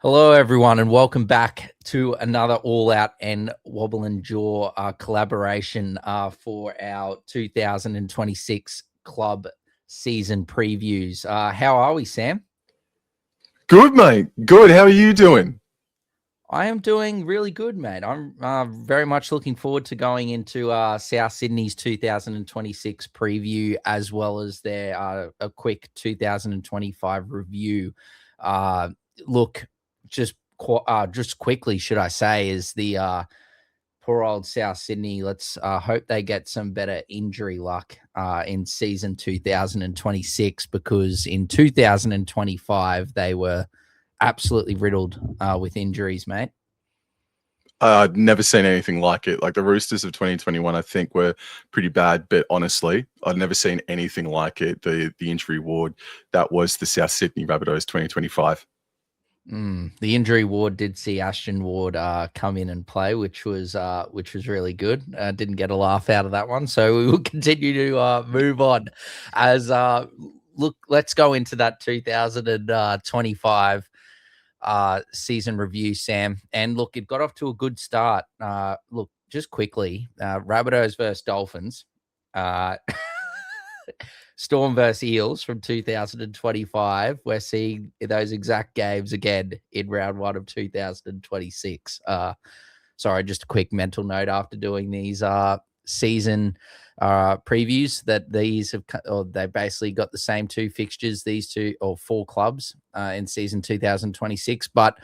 Hello, everyone, and welcome back to another All Out and Wobble and Jaw collaboration for our 2026 club season previews. How are we, Sam? Good, mate. Good. How are you doing? I am doing really good, mate. I'm very much looking forward to going into South Sydney's 2026 preview, as well as their a quick 2025 review. Look, just quickly, should I say, is the poor old South Sydney. Let's hope they get some better injury luck in season 2026, because in 2025 they were absolutely riddled with injuries, mate. I'd never seen anything like it. Like the Roosters of 2021, I think were pretty bad, but honestly, I'd never seen anything like it. The injury ward that was the South Sydney Rabbitohs 2025. The injury ward did see Ashton Ward come in and play, which was really good. Didn't get a laugh out of that one, so we will continue to move on. As look, let's go into that 2025 season review, Sam. And look, it got off to a good start. Look, just quickly, Rabbitohs versus Dolphins. Storm versus Eels from 2025. We're seeing those exact games again in round one of 2026. Sorry, just a quick mental note after doing these season previews that these have, or they basically got the same two fixtures, these two or four clubs in season 2026. But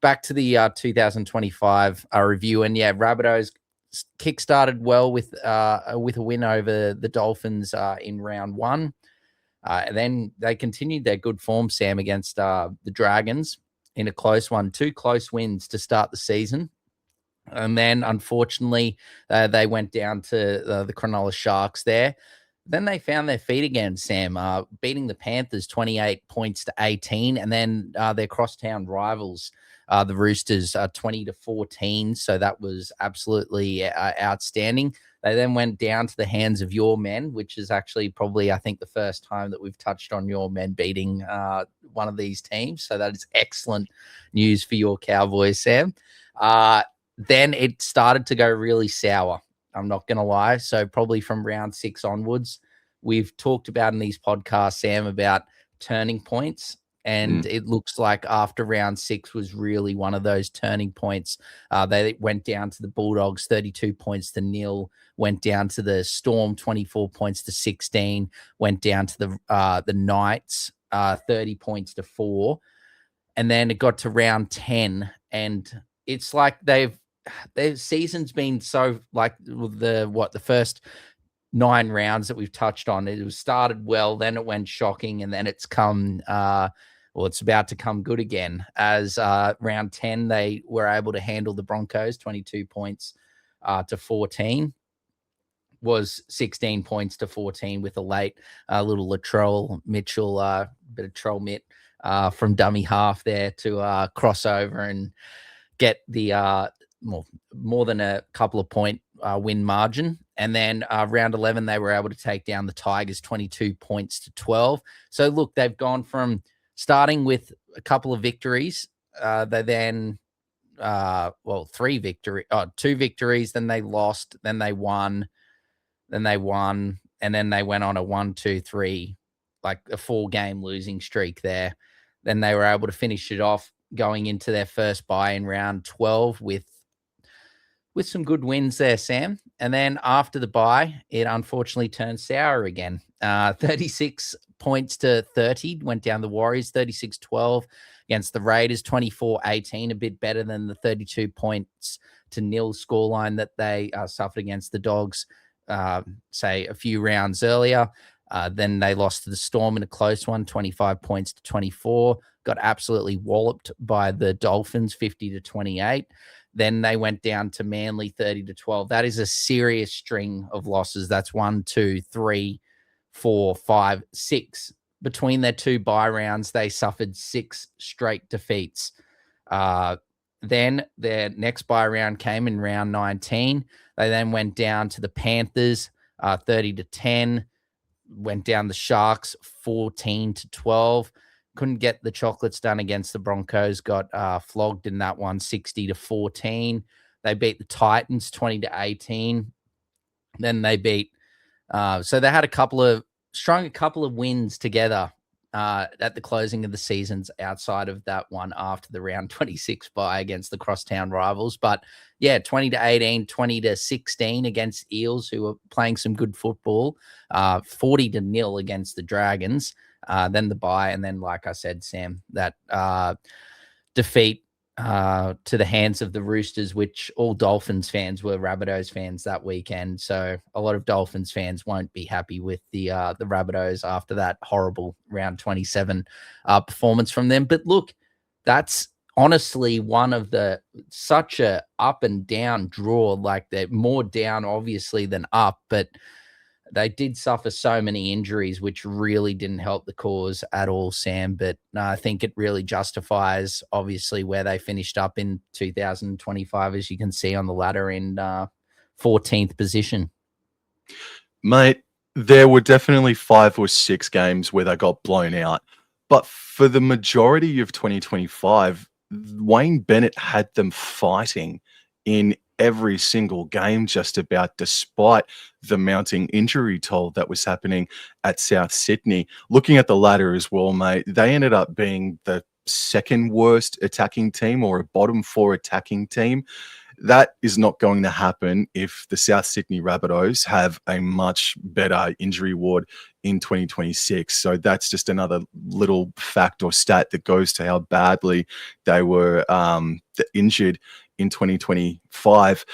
back to the 2025 review, and yeah, Rabbitohs kick-started well with a win over the Dolphins in round one. And then they continued their good form, Sam, against the Dragons in a close one. Two close wins to start the season. And then, unfortunately, they went down to the Cronulla Sharks there. Then they found their feet again, Sam, beating the Panthers 28 points to 18. And then their crosstown rivals, the Roosters, 20-14. So that was absolutely outstanding. They then went down to the hands of your men, which is actually probably, I think, the first time that we've touched on your men beating one of these teams. So that is excellent news for your Cowboys, Sam. Then it started to go really sour. I'm not going to lie. So probably from round 6 onwards, we've talked about in these podcasts, Sam, about turning points. And it looks like after round 6 was really one of those turning points. They went down to the Bulldogs 32 points to 0, went down to the Storm 24 points to 16, went down to the Knights 30 points to 4. And then it got to round 10, and it's like their season's been so, like, the first 9 rounds that we've touched on, it was started well, then it went shocking, and then it's come it's about to come good again, as round 10 they were able to handle the Broncos 22 points to 14, was 16 points to 14 with a late little Latrell Mitchell, bit of troll mitt from dummy half there to cross over and get the more than a couple of point win margin. And then round 11, they were able to take down the Tigers 22 points to 12. So look, they've gone from starting with a couple of victories. They then, 2 victories, then they lost, then they won, and then they went on a 1-2-3, like a 4-game losing streak there. Then they were able to finish it off going into their first bye in round 12 with some good wins there, Sam. And then after the bye, it unfortunately turned sour again. 36 points to 30 went down the Warriors, 36-12 against the Raiders, 24-18, a bit better than the 32 points to 0 scoreline that they suffered against the Dogs, say a few rounds earlier. Then they lost to the Storm in a close one, 25 points to 24. Got absolutely walloped by the Dolphins, 50-28. Then they went down to Manly, 30-12. That is a serious string of losses. That's 1, 2, 3, 4, 5, 6. Between their 2 bye rounds, they suffered 6 straight defeats. Then their next bye round came in round 19. They then went down to the Panthers, 30-10. Went down the Sharks, 14-12. couldn't get the chocolates done against the Broncos. Got flogged in that one, 60-14. They beat the Titans 20-18. Then they beat. So they had strung a couple of wins together at the closing of the seasons outside of that one after the round 26 bye against the crosstown rivals. But yeah, 20-18, 20-16 against Eels, who were playing some good football, 40-0 against the Dragons, then the bye. And then, like I said, Sam, that defeat to the hands of the Roosters, which all Dolphins fans were Rabbitohs fans that weekend. So a lot of Dolphins fans won't be happy with the Rabbitohs after that horrible round 27 performance from them. But look, that's honestly one of such a up and down draw. Like, they're more down obviously than up, but they did suffer so many injuries, which really didn't help the cause at all, Sam. But I think it really justifies, obviously, where they finished up in 2025, as you can see on the ladder, in 14th position. Mate, there were definitely 5 or 6 games where they got blown out. But for the majority of 2025, Wayne Bennett had them fighting in every single game, just about, despite the mounting injury toll that was happening at South Sydney. Looking at the ladder as well, mate, they ended up being the second worst attacking team, or a bottom 4 attacking team. That is not going to happen if the South Sydney Rabbitohs have a much better injury ward in 2026. So that's just another little fact or stat that goes to how badly they were injured in 2025.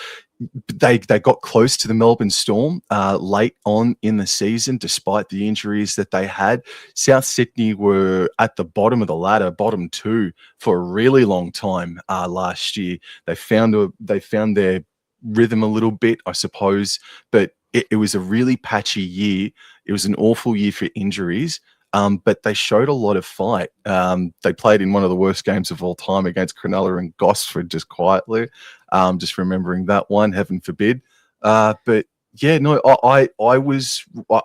They got close to the Melbourne Storm late on in the season, despite the injuries that they had. South Sydney were at the bottom of the ladder, bottom 2, for a really long time last year. They found their rhythm a little bit, I suppose, but it was a really patchy year. It was an awful year for injuries. But they showed a lot of fight. They played in one of the worst games of all time against Cronulla and Gosford, just quietly. Just remembering that one, heaven forbid. But yeah, no, I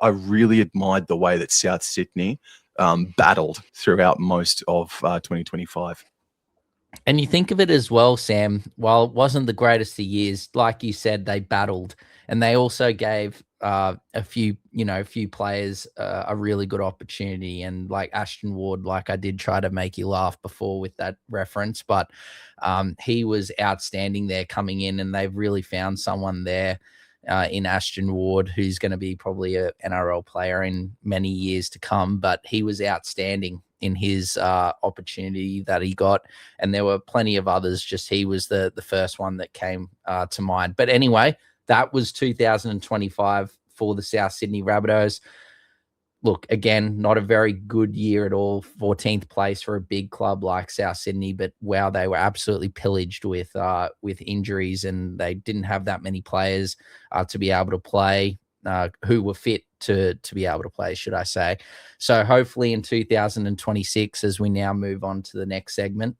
really admired the way that South Sydney battled throughout most of 2025. And you think of it as well, Sam, while it wasn't the greatest of years, like you said, they battled, and they also gave a few players a really good opportunity. And like Ashton Ward, like I did try to make you laugh before with that reference, but he was outstanding there coming in, and they've really found someone there in Ashton Ward, who's going to be probably an NRL player in many years to come. But he was outstanding in his opportunity that he got, and there were plenty of others. Just he was the first one that came to mind. But anyway, that was 2025 for the South Sydney Rabbitohs. Look, again, not a very good year at all. 14th place for a big club like South Sydney, but wow, they were absolutely pillaged with injuries, and they didn't have that many players to be able to play, who were fit to be able to play, should I say. So hopefully in 2026, as we now move on to the next segment,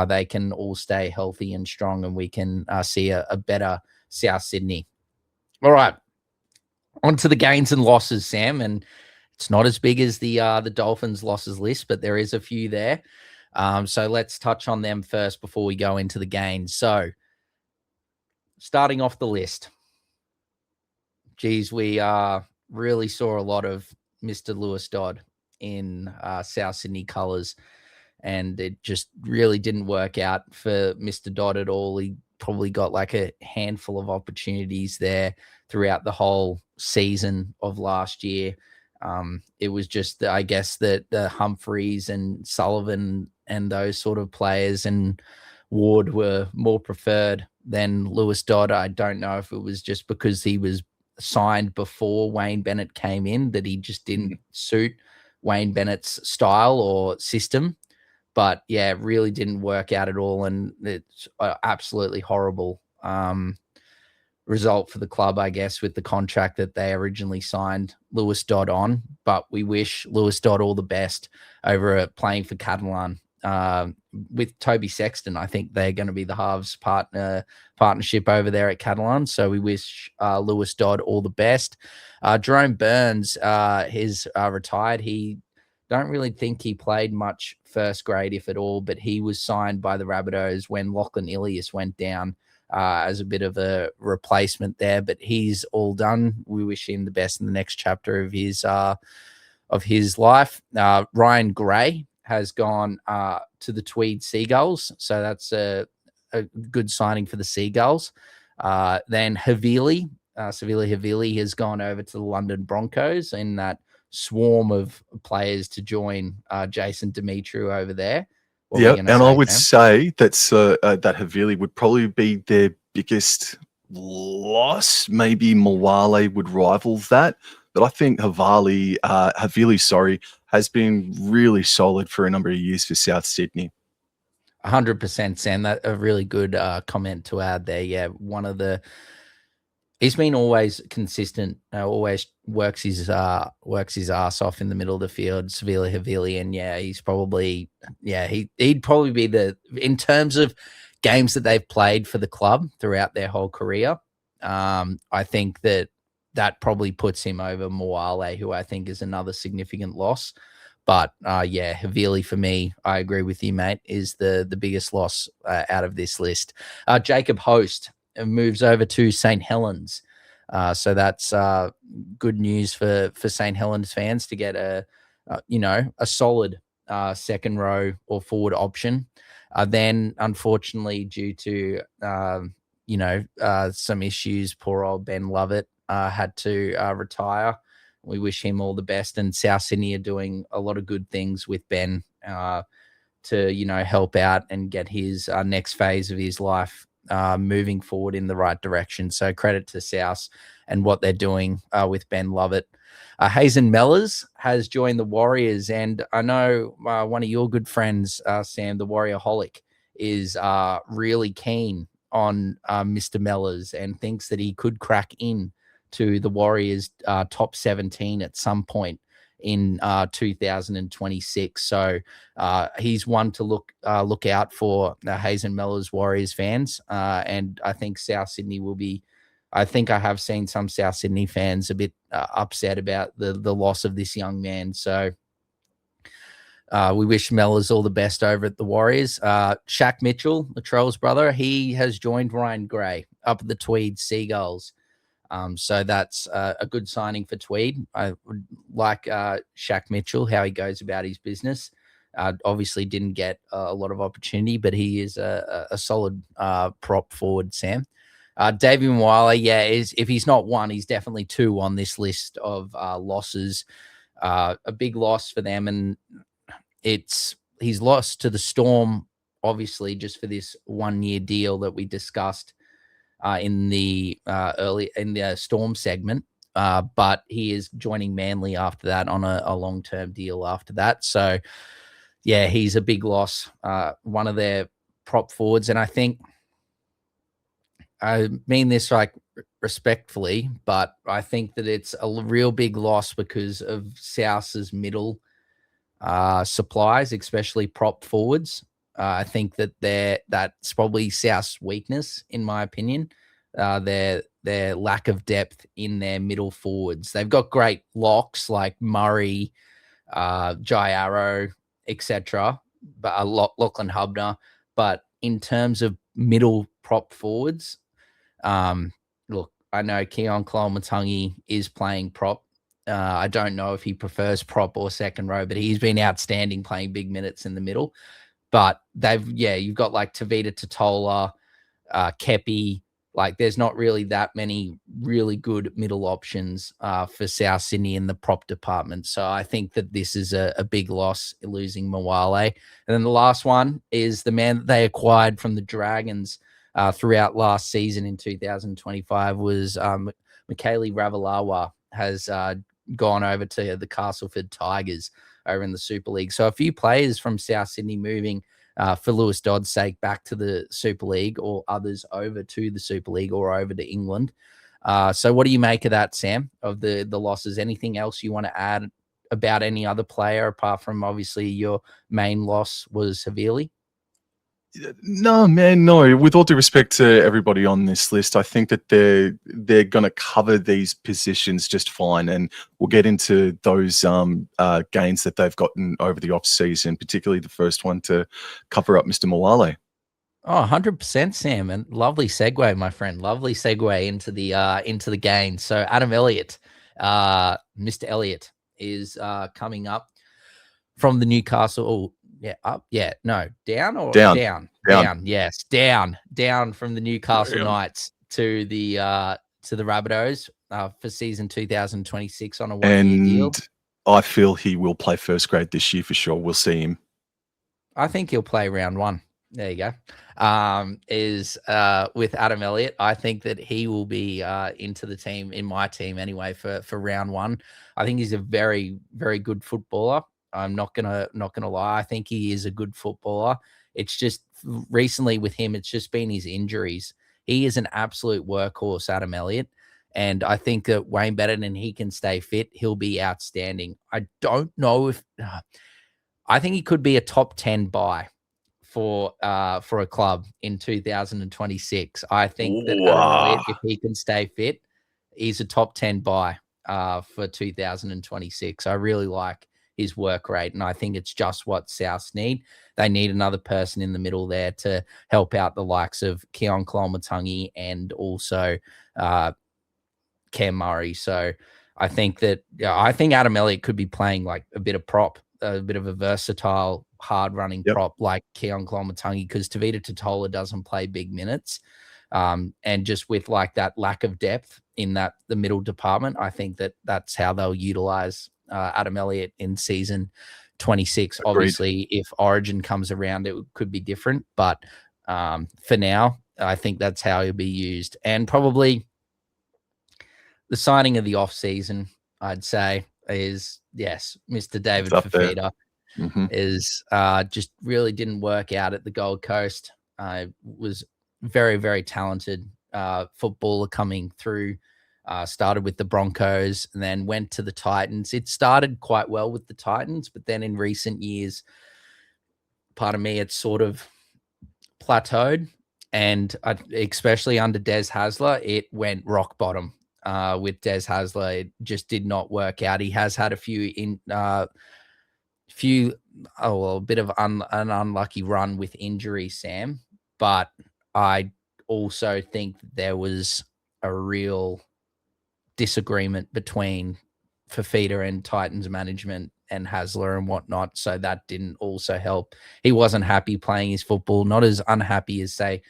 they can all stay healthy and strong, and we can see a better South Sydney. All right, on to the gains and losses, Sam, and it's not as big as the Dolphins losses list, but there is a few there. So let's touch on them first before we go into the gains. So starting off the list, geez, we really saw a lot of Mr. Lewis Dodd in South Sydney colours, and it just really didn't work out for Mr. Dodd at all. He probably got like a handful of opportunities there throughout the whole season of last year. It was just, I guess, the Humphreys and Sullivan and those sort of players and Ward were more preferred than Lewis Dodd. I don't know if it was just because he was signed before Wayne Bennett came in, that he just didn't suit Wayne Bennett's style or system. But yeah, it really didn't work out at all, and it's absolutely horrible result for the club, I guess, with the contract that they originally signed Lewis Dodd on. But we wish Lewis Dodd all the best over at playing for Catalan. With Toby Sexton, I think they're going to be the halves partnership over there at Catalan. So we wish Lewis Dodd all the best. Jerome Burns is retired. He don't really think he played much first grade, if at all, but he was signed by the Rabbitohs when Lachlan Ilias went down as a bit of a replacement there. But he's all done. We wish him the best in the next chapter of his life. Ryan Gray has gone to the Tweed Seagulls, so that's a good signing for the Seagulls. Then Havili, Savili Havili has gone over to the London Broncos in that swarm of players to join Jason Demetriou over there. Yeah, and I would say that Havili would probably be their biggest loss. Maybe Mwale would rival that, but I think Havili, has been really solid for a number of years for South Sydney. 100%, Sam. That a really good comment to add there. Yeah, he's been always consistent. Always works his ass off in the middle of the field. Savili Havili, and he's probably he'd probably be in terms of games that they've played for the club throughout their whole career. I think that probably puts him over Mwale, who I think is another significant loss. But Havili for me, I agree with you, mate, is the biggest loss out of this list. Jacob Host moves over to St. Helens. So that's good news for St. Helens fans to get a solid second row or forward option. Then, unfortunately, due to some issues, poor old Ben Lovett had to retire. We wish him all the best, and South Sydney are doing a lot of good things with Ben to help out and get his next phase of his life moving forward in the right direction. So credit to South and what they're doing with Ben Lovett. Hazen Mellors has joined the Warriors, and I know one of your good friends, Sam, the Warriorholic, is really keen on Mr. Mellors and thinks that he could crack in to the Warriors top 17 at some point in 2026. So he's one to look out for, Hazen Mellors Warriors fans. And I think South Sydney will be, I think I have seen some South Sydney fans a bit upset about the loss of this young man. So we wish Mellors all the best over at the Warriors. Shaq Mitchell, Latrell's brother, he has joined Ryan Gray up at the Tweed Seagulls. So that's a good signing for Tweed. I would like Shaq Mitchell, how he goes about his business. Obviously didn't get a lot of opportunity, but he is a solid prop forward, Sam. David Mwale, if he's not one, he's definitely two on this list of losses. A big loss for them, and he's lost to the Storm, obviously, just for this 1 year deal that we discussed in the Storm segment, but he is joining Manly after that on a long-term deal after that. So he's a big loss, one of their prop forwards. And I think, I mean this like respectfully, but I think that it's a real big loss because of South's middle supplies, especially prop forwards. I think that's probably South's weakness, in my opinion. Their lack of depth in their middle forwards. They've got great locks like Murray, Jai Arrow, etc. But Lachlan Hubner. But in terms of middle prop forwards, look, I know Keon Cole-Matangi is playing prop. I don't know if he prefers prop or second row, but he's been outstanding playing big minutes in the middle. But you've got like Tavita Totola, Kepi. Like, there's not really that many really good middle options for South Sydney in the prop department. So I think that this is a big loss, losing Mwale. And then the last one is the man that they acquired from the Dragons throughout last season in 2025 was Michaeli Ravalawa has gone over to the Castleford Tigers over in the Super League. So a few players from South Sydney moving for Lewis Dodd's sake back to the Super League, or others over to the Super League or over to England. So what do you make of that, Sam, of the losses? Anything else you want to add about any other player apart from obviously your main loss was Havili? No, man, no. With all due respect to everybody on this list, I think that they're going to cover these positions just fine, and we'll get into those gains that they've gotten over the off season, particularly the first one to cover up Mr. Moale. Oh, 100%, Sam, and lovely segue, my friend. Lovely segue into the game. So Adam Elliott, Mr. Elliott, is coming up from the Newcastle. Oh, yeah, up, yeah, no, down or Down. down. Yes, down from the Newcastle Damn. Knights to the Rabbitohs for season 2026 on a one-year deal. And I feel he will play first grade this year for sure. We'll see him. I think he'll play round one. There you go. With Adam Elliott, I think that he will be into the team, in my team anyway, for round one. I think he's a very, very good footballer. I'm not gonna lie. I think he is a good footballer. It's just recently with him, it's just been his injuries. He is an absolute workhorse, Adam Elliott. And I think that Wayne Bennett and he can stay fit. He'll be outstanding. I don't know if I think he could be a top 10 buy for a club in 2026. I think that Adam Elliott, if he can stay fit, he's a top 10 buy for 2026. I really like his work rate, and I think it's just what Souths need. They need another person in the middle there to help out the likes of Keon Kolomatangi and also Cam Murray. So I think Adam Elliott could be playing like a bit of prop, a bit of a versatile, hard-running prop like Keon Kolomatangi, because Tavita Totola doesn't play big minutes. And just with like that lack of depth in the middle department, I think that's how they'll utilize Adam Elliott in season 26. Agreed. Obviously, if Origin comes around, it could be different. But for now, I think that's how he'll be used. And probably the signing of the off-season, I'd say, is, yes, Mr. David Fifita. Is just really didn't work out at the Gold Coast. Was very, very talented footballer coming through. Started with the Broncos and then went to the Titans. It started quite well with the Titans, but then in recent years, pardon me, it's sort of plateaued. And especially under Des Hasler, it went rock bottom. With Des Hasler, it just did not work out. He has had a bit of an unlucky run with injury, Sam, but I also think there was a real disagreement between Fifita and Titans management and Hasler and whatnot, so that didn't also help. He wasn't happy playing his football, not as unhappy as, say,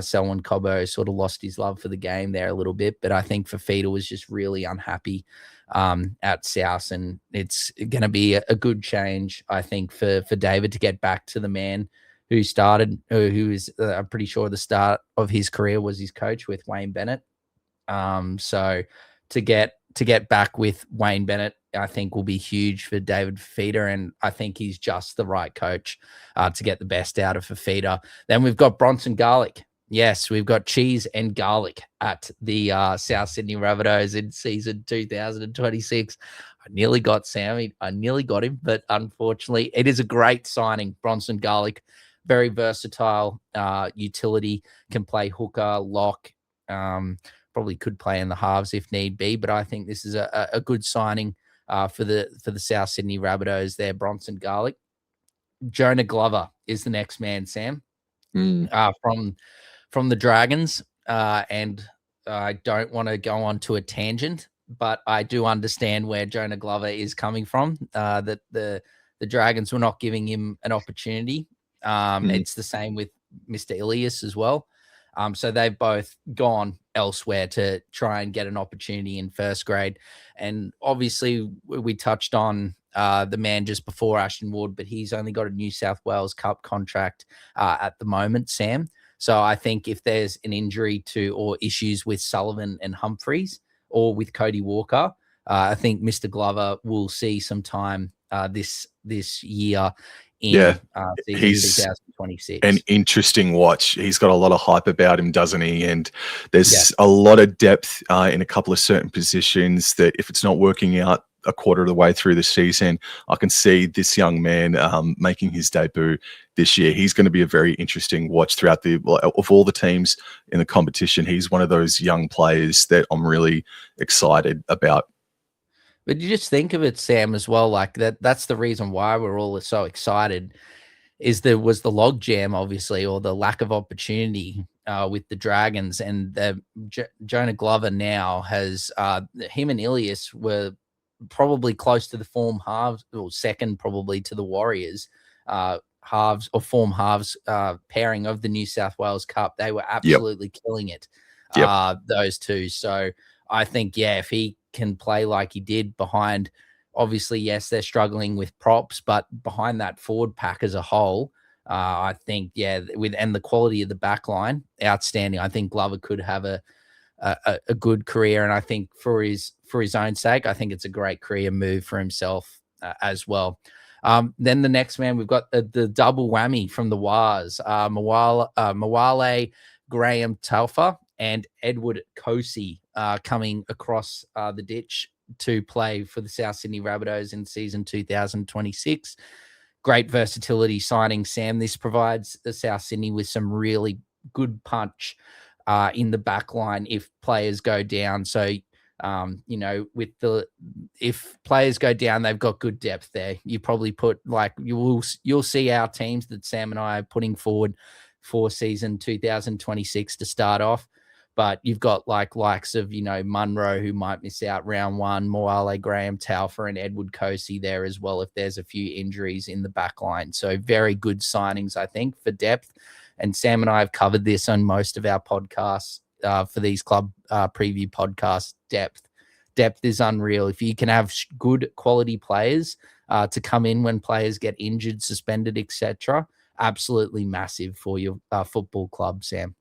Selwyn Cobbo sort of lost his love for the game there a little bit, but I think Fifita was just really unhappy at South, and it's going to be a good change, I think, for David to get back to the man who started, who is, I'm pretty sure the start of his career was his coach with Wayne Bennett. So to get back with Wayne Bennett, I think will be huge for David Fifita, and I think he's just the right coach to get the best out of Fifita. Then we've got Bronson Garlick. Yes, we've got cheese and garlic at the South Sydney Rabbitohs in season 2026. I nearly got Sammy. I nearly got him, but unfortunately, it is a great signing. Bronson Garlick, very versatile utility, can play hooker, lock, probably could play in the halves if need be, but I think this is a good signing for the South Sydney Rabbitohs there, Bronson Garlick. Jonah Glover is the next man, Sam, from the Dragons. And I don't want to go on to a tangent, but I do understand where Jonah Glover is coming from, that the Dragons were not giving him an opportunity. It's the same with Mr. Ilias as well. So they've both gone elsewhere to try and get an opportunity in first grade. And obviously we touched on the man just before, Ashton Ward, but he's only got a New South Wales Cup contract at the moment, Sam. So I think if there's an injury to or issues with Sullivan and Humphreys or with Cody Walker, I think Mr. Glover will see some time this year in he's 2026. An interesting watch. He's got a lot of hype about him, doesn't he? And there's a lot of depth in a couple of certain positions that if it's not working out a quarter of the way through the season, I can see this young man making his debut this year. He's going to be a very interesting watch throughout of all the teams in the competition. He's one of those young players that I'm really excited about. But you just think of it, Sam, as well, like that's the reason why we're all so excited is there was the log jam, obviously, or the lack of opportunity with the Dragons. And Jonah Glover now has him and Ilias were probably close to the form halves, or second probably to the Warriors halves or form halves pairing of the New South Wales Cup. They were absolutely killing it, those two. So I think, if he can play like he did behind, obviously, yes, they're struggling with props, but behind that forward pack as a whole, I think, and the quality of the back line, outstanding. I think Glover could have a good career, and I think for his own sake, I think it's a great career move for himself as well. Then the next man, we've got the double whammy from the Wars, Mawale Graham Telfer and Edward Kosey coming across the ditch to play for the South Sydney Rabbitohs in season 2026. Great versatility signing, Sam. This provides the South Sydney with some really good punch in the back line if players go down. So, if players go down, they've got good depth there. You probably put you'll see our teams that Sam and I are putting forward for season 2026 to start off. But you've got likes of, Munro, who might miss out round one, Moale Graham Taufer and Edward Kosey there as well if there's a few injuries in the back line. So very good signings, I think, for depth. And Sam and I have covered this on most of our podcasts for these club preview podcasts. Depth is unreal. If you can have good quality players to come in when players get injured, suspended, etc., absolutely massive for your football club, Sam.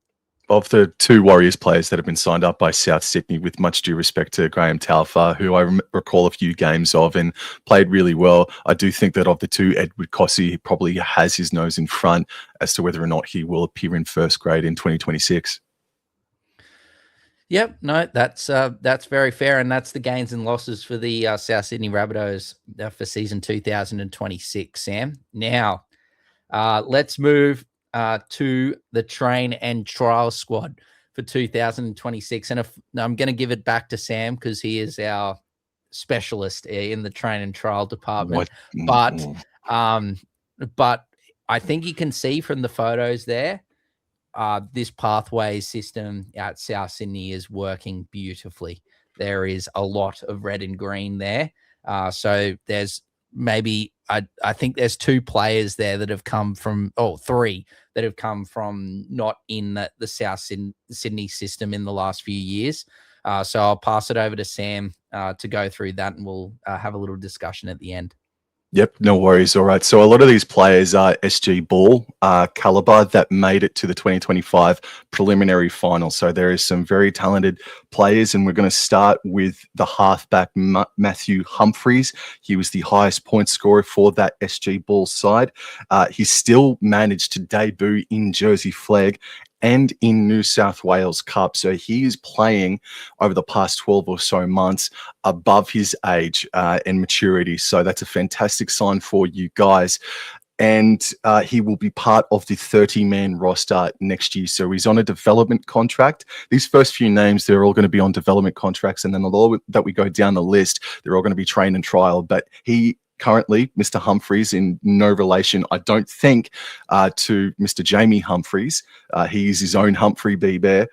Of the two Warriors players that have been signed up by South Sydney, with much due respect to Graham Taufer, who I recall a few games of and played really well, I do think that of the two, Edward Kosey probably has his nose in front as to whether or not he will appear in first grade in 2026. Yep, no, that's very fair, and that's the gains and losses for the South Sydney Rabbitohs for season 2026, Sam. Now, let's move to the train and trial squad for 2026. And I'm going to give it back to Sam because he is our specialist in the train and trial department. But I think you can see from the photos there, this pathway system at South Sydney is working beautifully. There is a lot of red and green there. So there's maybe I think there's two players there that have come from, three that have come from not in the South Sydney system in the last few years. So I'll pass it over to Sam to go through that, and we'll have a little discussion at the end. Yep, no worries. All right. So a lot of these players are SG Ball caliber that made it to the 2025 preliminary final. So there is some very talented players, and we're going to start with the halfback Matthew Humphries. He was the highest point scorer for that SG Ball side. He still managed to debut in Jersey Flag and in New South Wales Cup. So he is playing over the past 12 or so months above his age and maturity. So that's a fantastic sign for you guys. And he will be part of the 30-man roster next year. So he's on a development contract. These first few names, they're all going to be on development contracts. And then the law that we go down the list, they're all going to be train and trial. But he currently, Mr. Humphries, in no relation, I don't think, to Mr. Jamie Humphries. He is his own Humphrey B. Bear.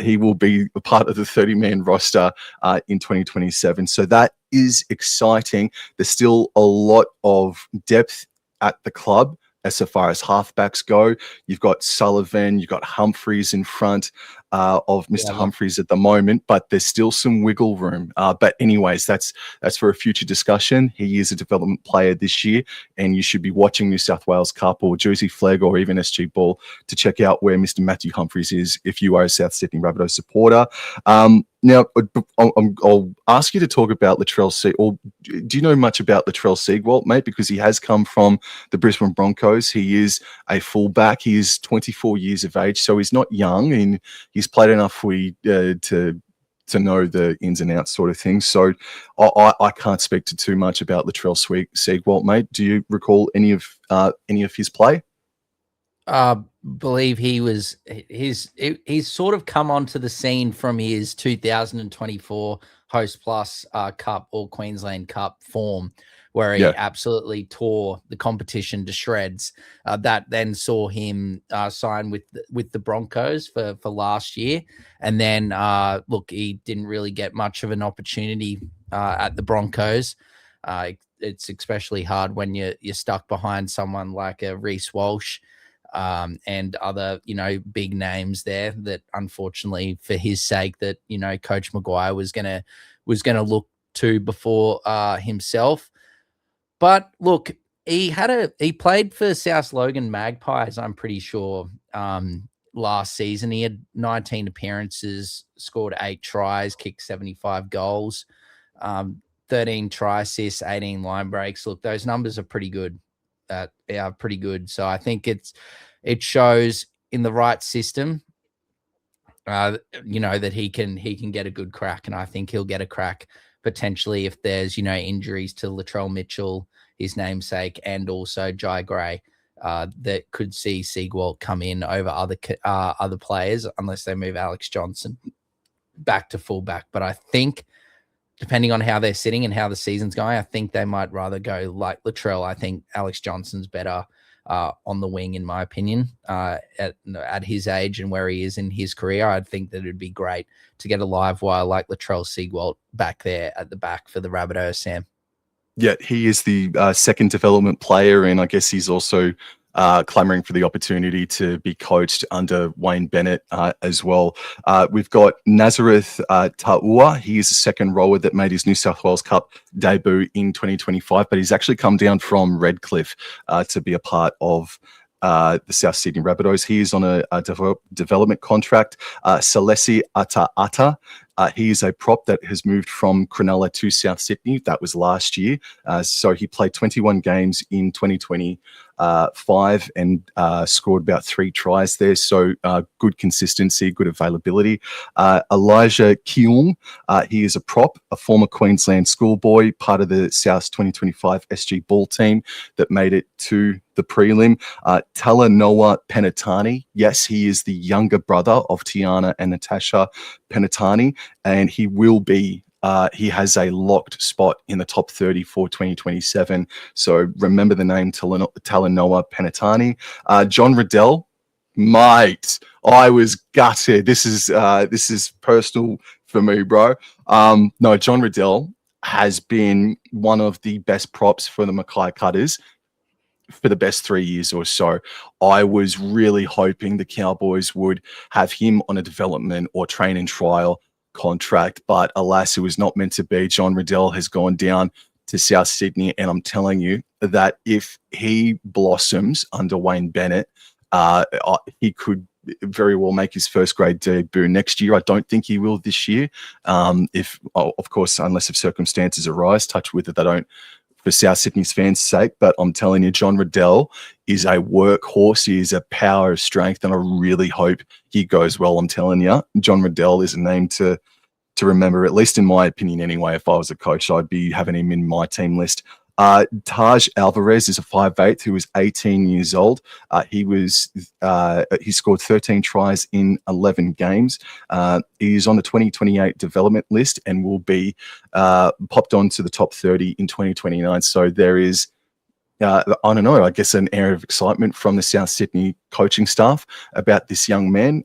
He will be a part of the 30-man roster in 2027. So that is exciting. There's still a lot of depth at the club as far as halfbacks go. You've got Sullivan, you've got Humphries in front of Mr. Humphries at the moment, but there's still some wiggle room. But anyways, that's for a future discussion. He is a development player this year, and you should be watching New South Wales Cup or Jersey Flag or even SG Ball to check out where Mr. Matthew Humphries is if you are a South Sydney Rabbitohs supporter. Now, I'll ask you to talk about Latrell Sieg. Or do you know much about Latrell Siegwalt, mate? Because he has come from the Brisbane Broncos. He is a fullback. He is 24 years of age, so he's not young, and he's played enough for you to know the ins and outs sort of thing. So I can't speak to too much about Latrell Siegwalt, mate. Do you recall any of his play? believe he's sort of come onto the scene from his 2024 Host Plus Cup or Queensland Cup form, where he absolutely tore the competition to shreds. That then saw him sign with the Broncos for last year, and then look, he didn't really get much of an opportunity at the Broncos. It's especially hard when you're stuck behind someone like a Reece Walsh. And other, big names there that unfortunately for his sake that, Coach Maguire was gonna look to before himself. But look, he played for South Logan Magpies, I'm pretty sure, last season. He had 19 appearances, scored 8 tries, kicked 75 goals, 13 try assists, 18 line breaks. Look, those numbers are pretty good. Pretty good. So I think it shows in the right system, that he can get a good crack, and I think he'll get a crack potentially if there's injuries to Latrell Mitchell, his namesake, and also Jai Gray, that could see Siegwalt come in over other players unless they move Alex Johnson back to fullback. But I think, depending on how they're sitting and how the season's going, I think they might rather go like Latrell. I think Alex Johnson's better on the wing, in my opinion, at his age and where he is in his career. I think that it'd be great to get a live wire like Latrell Siegwalt back there at the back for the Rabbitohs, Sam. Yeah, he is the second development player, and I guess he's also clamoring for the opportunity to be coached under Wayne Bennett as well. We've got Nazareth Ta'ua. He is a second rower that made his New South Wales Cup debut in 2025, but he's actually come down from Redcliffe to be a part of the South Sydney Rabbitohs. He is on a development contract. Salesi Ata. He is a prop that has moved from Cronulla to South Sydney. That was last year. So he played 21 games in 2025 and scored about 3 tries there. So good consistency, good availability. Elijah Keung, he is a prop, a former Queensland schoolboy, part of the South 2025 SG Ball team that made it to the prelim. Talanoa Penatani. Yes, he is the younger brother of Tiana and Natasha Penatani, and he will be he has a locked spot in the top 30 for 2027. So remember the name Talanoa Penatani. John Riddell, mate, I was gutted. This is personal for me, bro. No, John Riddell has been one of the best props for the Mackay Cutters for the best 3 years or so. I was really hoping the Cowboys would have him on a development or train and trial contract, but alas, it was not meant to be. John Riddell has gone down to South Sydney, and I'm telling you that if he blossoms under Wayne Bennett, he could very well make his first grade debut next year. I don't think he will this year. If, of course, unless if circumstances arise, touch with it, they don't, for South Sydney's fans' sake. But I'm telling you, John Riddell is a workhorse. He is a power of strength, and I really hope he goes well. I'm telling you, John Riddell is a name to remember, at least in my opinion anyway. If I was a coach, I'd be having him in my team list. Taj Alvarez is a 5'8" who is 18 years old. He scored 13 tries in 11 games. He's on the 2028 development list and will be popped onto the top 30 in 2029. So there is, I don't know, I guess an air of excitement from the South Sydney coaching staff about this young man.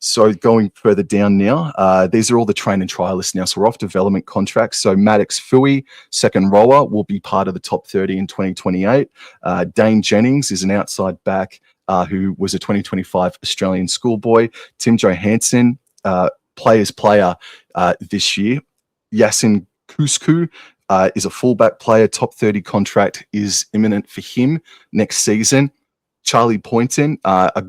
So going further down now, these are all the train and trialists now. So we're off development contracts. So Maddox Fui, second rower, will be part of the top 30 in 2028. Dane Jennings is an outside back who was a 2025 Australian schoolboy. Tim Johansson, player's player this year. Yasin Kusku is a fullback player. Top 30 contract is imminent for him next season. Charlie Poynton, a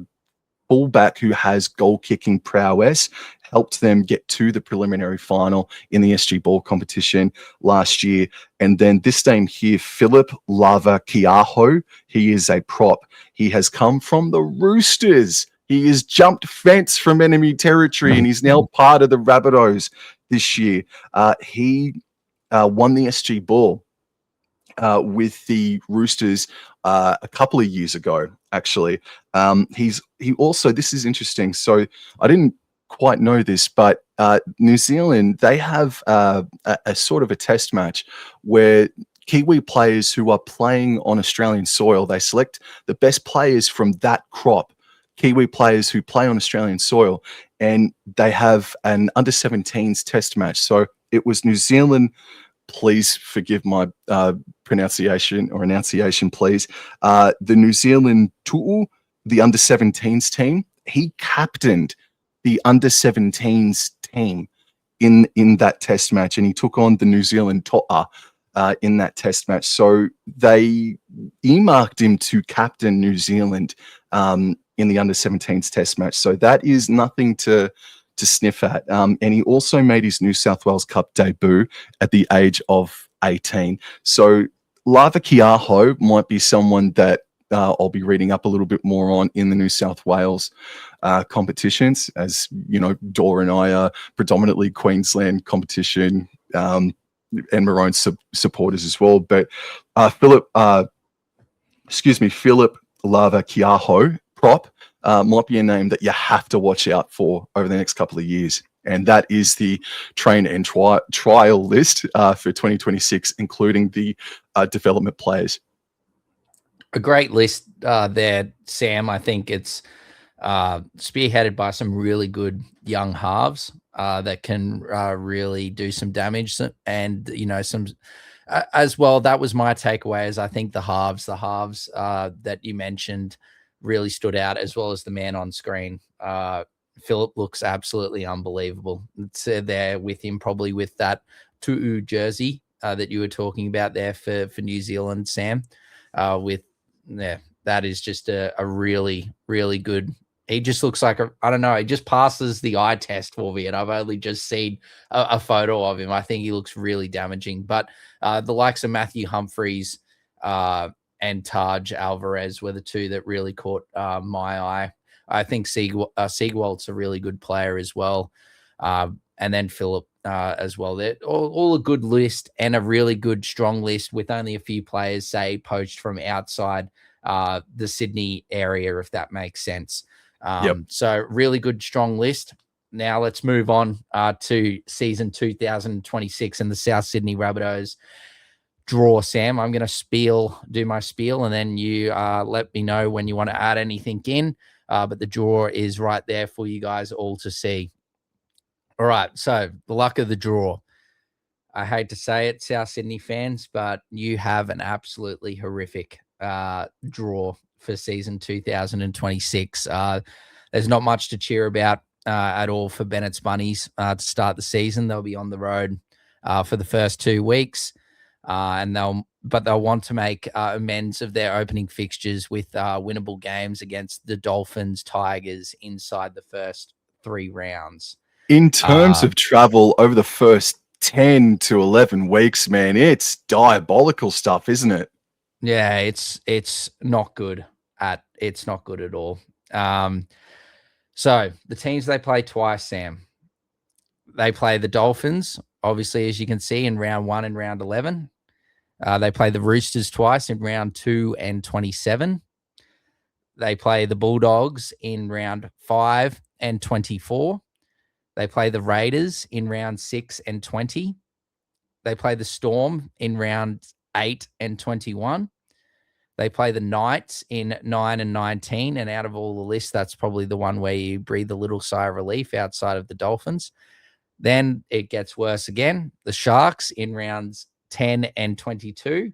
fullback who has goal-kicking prowess, helped them get to the preliminary final in the SG Ball competition last year. And then this name here, Philip Lava Kiaho, he is a prop. He has come from the Roosters. He has jumped fence from enemy territory, and he's now part of the Rabbitohs this year. He won the SG Ball with the Roosters a couple of years ago. actually. He also, this is interesting. So I didn't quite know this, but New Zealand, they have a sort of a test match where Kiwi players who are playing on Australian soil, they select the best players from that crop, Kiwi players who play on Australian soil, and they have an under-17s test match. So it was New Zealand. Please forgive my pronunciation or enunciation, please. The New Zealand Tu'u, the under-17s team, he captained the under-17s team in that test match, and he took on the New Zealand To'a in that test match. So they earmarked him to captain New Zealand in the under-17s test match. So that is nothing to sniff at. And he also made his New South Wales Cup debut at the age of 18. So Lava Kiaho might be someone that I'll be reading up a little bit more on in the New South Wales competitions. As you know, Dor and I are predominantly Queensland competition and Maroon supporters as well. But Philip Lava Kiaho, prop, might be a name that you have to watch out for over the next couple of years. And that is the train and trial list for 2026, including the development players. A great list there, Sam. I think it's spearheaded by some really good young halves that can really do some damage. And, you know, some as well, that was my takeaway, is I think the halves that you mentioned really stood out, as well as the man on screen. Philip looks absolutely unbelievable. It's there with him, probably with that Tu'u jersey that you were talking about there for New Zealand, Sam. That is just a really, really good. He just looks like I don't know. He just passes the eye test for me, and I've only just seen a photo of him. I think he looks really damaging. But the likes of Matthew Humphreys and Taj Alvarez were the two that really caught my eye. I think Siegwald's a really good player as well. And then Philip as well. They're all a good list, and a really good, strong list, with only a few players, say, poached from outside the Sydney area, if that makes sense. Yep. So really good, strong list. Now let's move on to season 2026 and the South Sydney Rabbitohs draw. Sam, I'm going to do my spiel, and then you let me know when you want to add anything in. But the draw is right there for you guys all to see. All right, so the luck of the draw. I hate to say it, South Sydney fans, but you have an absolutely horrific draw for season 2026. There's not much to cheer about at all for Bennett's Bunnies to start the season. They'll be on the road for the first 2 weeks, and they'll want to make amends of their opening fixtures with winnable games against the Dolphins, Tigers inside the first 3 rounds. In terms of travel over the first 10 to 11 weeks, man, it's diabolical stuff, isn't it? Yeah, it's not good at all. So the teams they play twice, Sam. They play the Dolphins, obviously, as you can see, in round 1 and round 11. They play the Roosters twice in round 2 and 27. They play the Bulldogs in round 5 and 24. They play the Raiders in round 6 and 20. They play the Storm in round 8 and 21. They play the Knights in 9 and 19. And out of all the lists, that's probably the one where you breathe a little sigh of relief outside of the Dolphins. Then it gets worse again. The Sharks in rounds 10 and 22.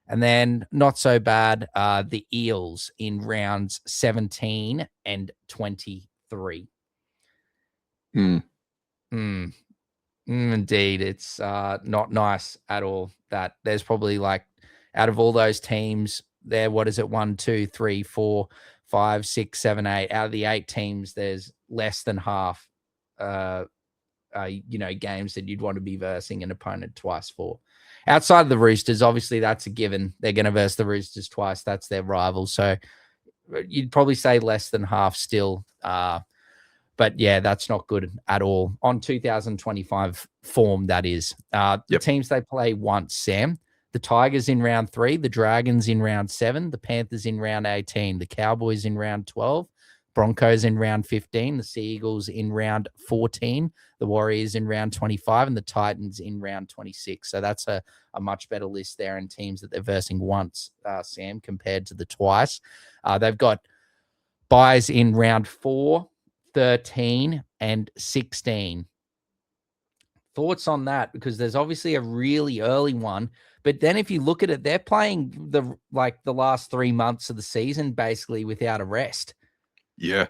And then not so bad, the Eels in rounds 17 and 23. Indeed, it's not nice at all. That there's probably, like, out of all those teams there, what is it? 1, 2, 3, 4, 5, 6, 7, 8. Out of the 8 teams, there's less than half, games that you'd want to be versing an opponent twice for. Outside of the Roosters, obviously that's a given. They're going to verse the Roosters twice. That's their rival. So you'd probably say less than half still. But yeah, that's not good at all. On 2025 form, that is. The teams they play once, Sam, the Tigers in round 3, the Dragons in round 7, the Panthers in round 18, the Cowboys in round 12, Broncos in round 15, the Sea Eagles in round 14, the Warriors in round 25, and the Titans in round 26. So that's a much better list there in teams that they're versing once, Sam, compared to the twice. They've got buys in round 4, 13, and 16. Thoughts on that? Because there's obviously a really early one, but then if you look at it, they're playing the last 3 months of the season basically without a rest. Yeah.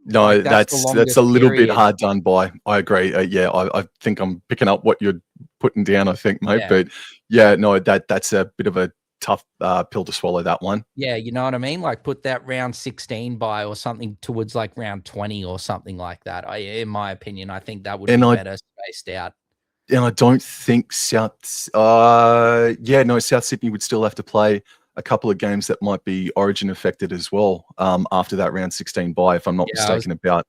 No, that's a little bit hard done by. I agree. Yeah, I think I'm picking up what you're putting down, I think, mate. Yeah. But yeah, no, that's a bit of a tough pill to swallow, that one. Yeah, you know what I mean? Like put that round 16 by or something towards like round 20 or something like that. In my opinion, I think that would be better spaced out. And I don't think South Sydney would still have to play a couple of games that might be Origin affected as well after that round 16 bye, if I'm not mistaken about.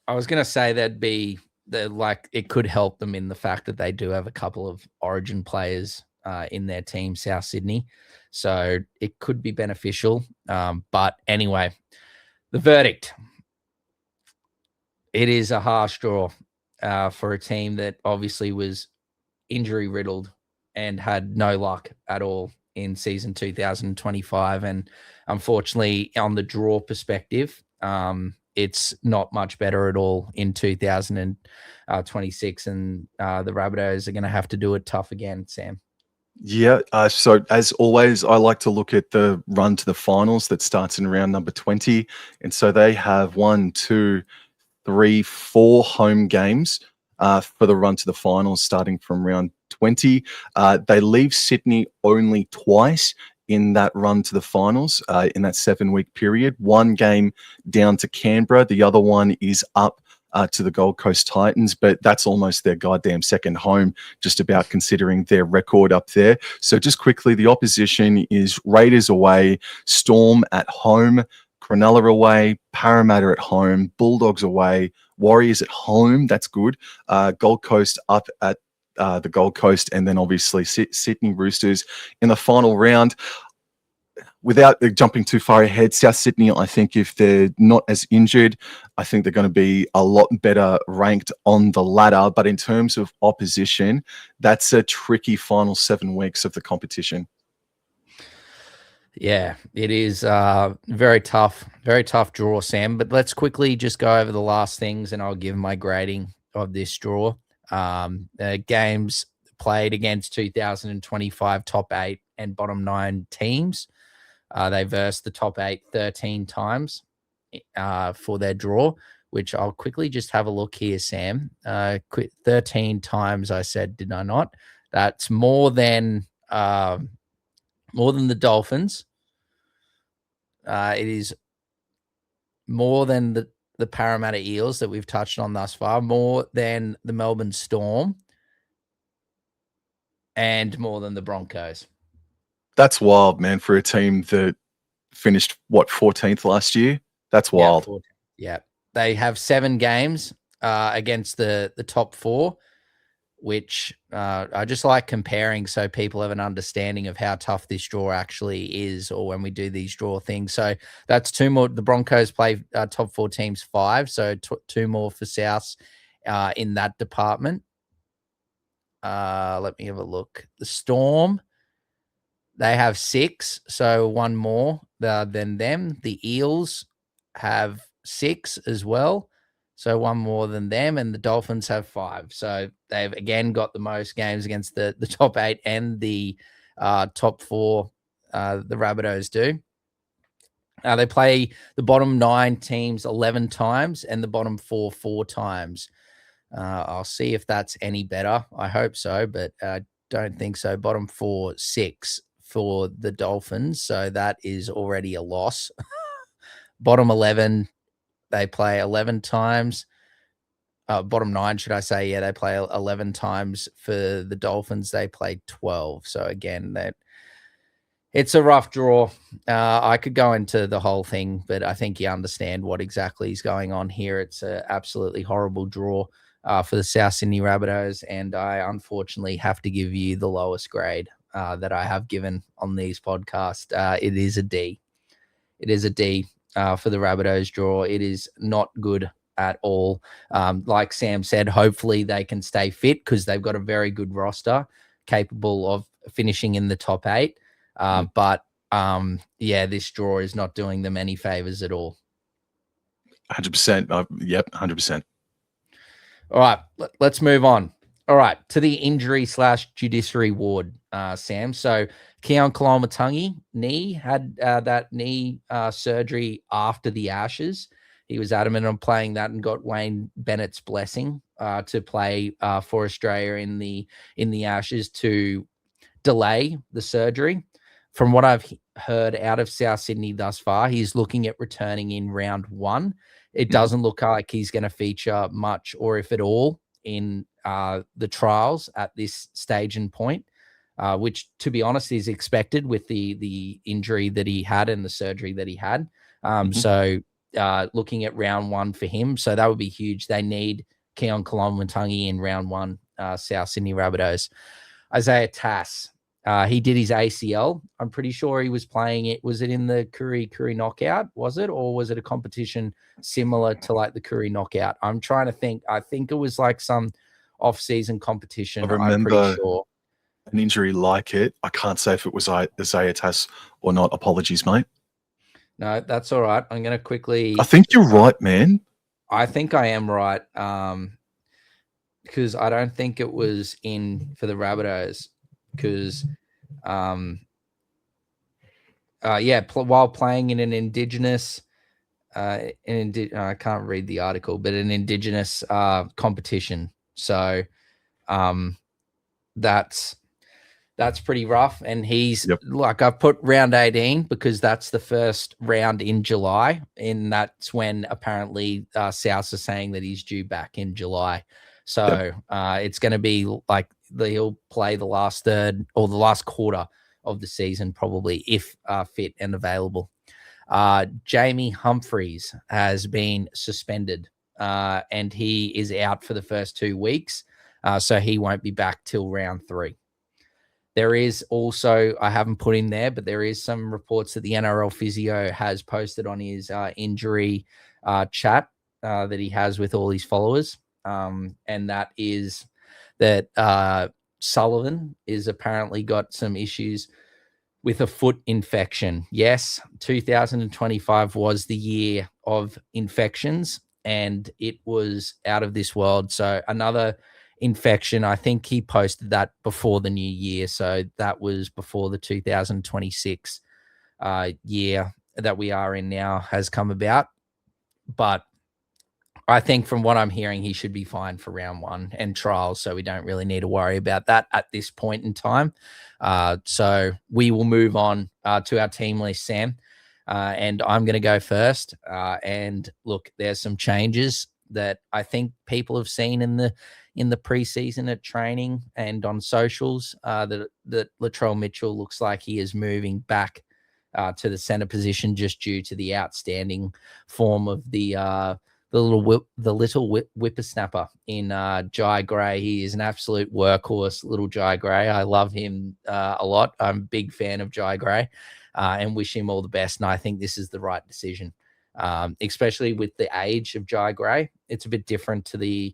I was going to say it could help them in the fact that they do have a couple of Origin players in their team, South Sydney. So it could be beneficial. But anyway, the verdict. It is a harsh draw for a team that obviously was injury riddled and had no luck at all in season 2025. And unfortunately, on the draw perspective, it's not much better at all in 2026. And the Rabbitohs are going to have to do it tough again, Sam. Yeah, so as always, I like to look at the run to the finals that starts in round number 20. And so they have 1, 2, 3, 4 home games for the run to the finals starting from round 20. They leave Sydney only twice in that run to the finals in that 7-week period. One game down to Canberra. The other one is up to the Gold Coast Titans, but that's almost their goddamn second home, just about, considering their record up there. So just quickly, the opposition is Raiders away, Storm at home, Cronulla away, Parramatta at home, Bulldogs away, Warriors at home. That's good. Gold Coast up at the Gold Coast, and then obviously Sydney Roosters in the final round. Without jumping too far ahead, South Sydney, I think if they're not as injured, I think they're going to be a lot better ranked on the ladder. But in terms of opposition, that's a tricky final 7 weeks of the competition. Yeah, it is very tough draw, Sam. But let's quickly just go over the last things and I'll give my grading of this draw. Games played against 2025 top 8 and bottom 9 teams. They versed the top 8 13 times for their draw, which I'll quickly just have a look here, Sam. 13 times, I said, did I not? That's more than the Dolphins. It is more than the Parramatta Eels that we've touched on thus far, more than the Melbourne Storm, and more than the Broncos. That's wild, man, for a team that finished, 14th last year? That's wild. Yeah. They have 7 games against the top 4, which I just like comparing so people have an understanding of how tough this draw actually is, or when we do these draw things. So that's 2 more. The Broncos play top 4 teams 5, so 2 more for South in that department. Let me have a look. The Storm, they have 6, so 1 more than them. The Eels have 6 as well, so 1 more than them. And the Dolphins have 5. So they've, again, got the most games against the top 8 and the top 4, the Rabbitohs do. They play the bottom 9 teams 11 times and the bottom 4 times. I'll see if that's any better. I hope so, but I don't think so. Bottom 4, 6 for the Dolphins, so that is already a loss. Bottom 11, they play 11 times. Bottom 9, should I say? Yeah, they play 11 times. For the Dolphins, they play 12. So again, it's a rough draw. I could go into the whole thing, but I think you understand what exactly is going on here. It's an absolutely horrible draw for the South Sydney Rabbitohs, and I unfortunately have to give you the lowest grade that I have given on these podcasts. It is a D. It is a D for the Rabbitohs draw. It is not good at all. Like Sam said, hopefully they can stay fit because they've got a very good roster capable of finishing in the top 8. But this draw is not doing them any favors at all. 100%. Yep, 100%. All right, let's move on. All right, to the injury/judiciary ward, Sam. So Keon Kalamatangi had that knee surgery after the Ashes. He was adamant on playing that and got Wayne Bennett's blessing to play for Australia in the Ashes to delay the surgery. From what I've heard out of South Sydney thus far, he's looking at returning in round 1. It doesn't look like he's going to feature much or if at all in the trials at this stage and point, which, to be honest, is expected with the injury that he had and the surgery that he had. So looking at round 1 for him. So that would be huge. They need Keon Kalamatangi in round 1, South Sydney Rabbitohs. Isaiah Tass. He did his ACL. I'm pretty sure he was playing it. Was it in the Kuri knockout? Was it? Or was it a competition similar to like the Kuri knockout? I'm trying to think. I think it was like some off-season competition. I remember I'm pretty sure. An injury like it. I can't say if it was Isaiah Tass or not. Apologies, mate. No, that's all right. I'm going to quickly. I think you're right, man. I think I am right. Because I don't think it was in for the Rabbitohs. Because, while playing in an Indigenous, I can't read the article, but an Indigenous competition. So, that's pretty rough. And he's like, I've put round 18 because that's the first round in July, and that's when apparently Souths are saying that he's due back in July. So it's going to be like he'll play the last third or the last quarter of the season, probably, if fit and available. Jamie Humphreys has been suspended and he is out for the first 2 weeks. So he won't be back till round 3. There is also, I haven't put in there, but there is some reports that the NRL physio has posted on his injury chat that he has with all his followers. And that is that Sullivan is apparently got some issues with a foot infection. Yes, 2025 was the year of infections and it was out of this world. So another infection, I think he posted that before the new year. So that was before the 2026 year that we are in now has come about. But I think from what I'm hearing, he should be fine for round 1 and trials. So we don't really need to worry about that at this point in time. So we will move on to our team list, Sam. And I'm going to go first. And look, there's some changes that I think people have seen in the preseason at training and on socials that Latrell Mitchell looks like he is moving back to the center position just due to the outstanding form of the little whippersnapper in Jai Gray. He is an absolute workhorse, little Jai Gray. I love him a lot. I'm a big fan of Jai Gray and wish him all the best. And I think this is the right decision, especially with the age of Jai Gray. It's a bit different to the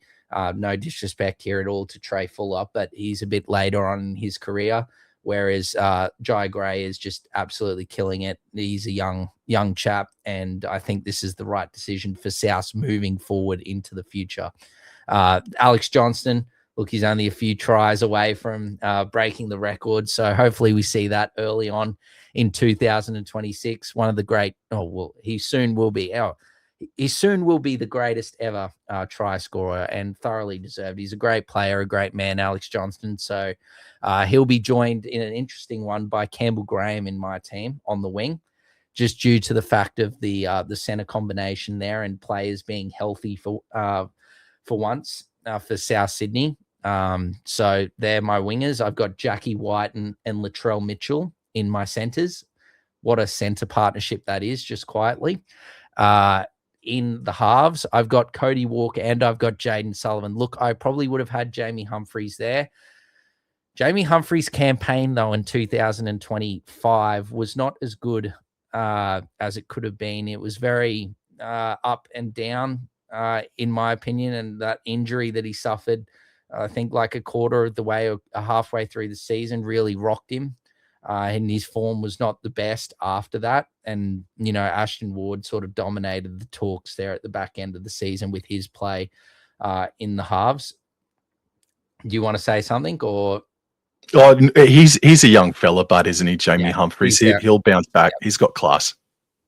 no disrespect here at all to Trey Fuller, but he's a bit later on in his career, whereas Jai Gray is just absolutely killing it. He's a young chap, and I think this is the right decision for South moving forward into the future. Alex Johnston, look, he's only a few tries away from breaking the record, so hopefully we see that early on in 2026. One of the great, he soon will be the greatest ever try scorer and thoroughly deserved. He's a great player, a great man, Alex Johnston. So he'll be joined in an interesting one by Campbell Graham in my team on the wing, just due to the fact of the center combination there and players being healthy for once for South Sydney. So they're my wingers. I've got Jackie White and Latrell Mitchell in my centers. What a center partnership that is, just quietly. in the halves, I've got Cody Walker and I've got Jaden Sullivan. Look, I probably would have had Jamie Humphries there. Jamie Humphries' campaign, though, in 2025 was not as good as it could have been. It was very up and down, in my opinion, and that injury that he suffered, I think like a quarter of the way or halfway through the season, really rocked him. And his form was not the best after that. And, Ashton Ward sort of dominated the talks there at the back end of the season with his play in the halves. Do you want to say something or? Oh, he's a young fella, but isn't he, Jamie Yeah, Humphries? He'll bounce back. Yep. He's got class.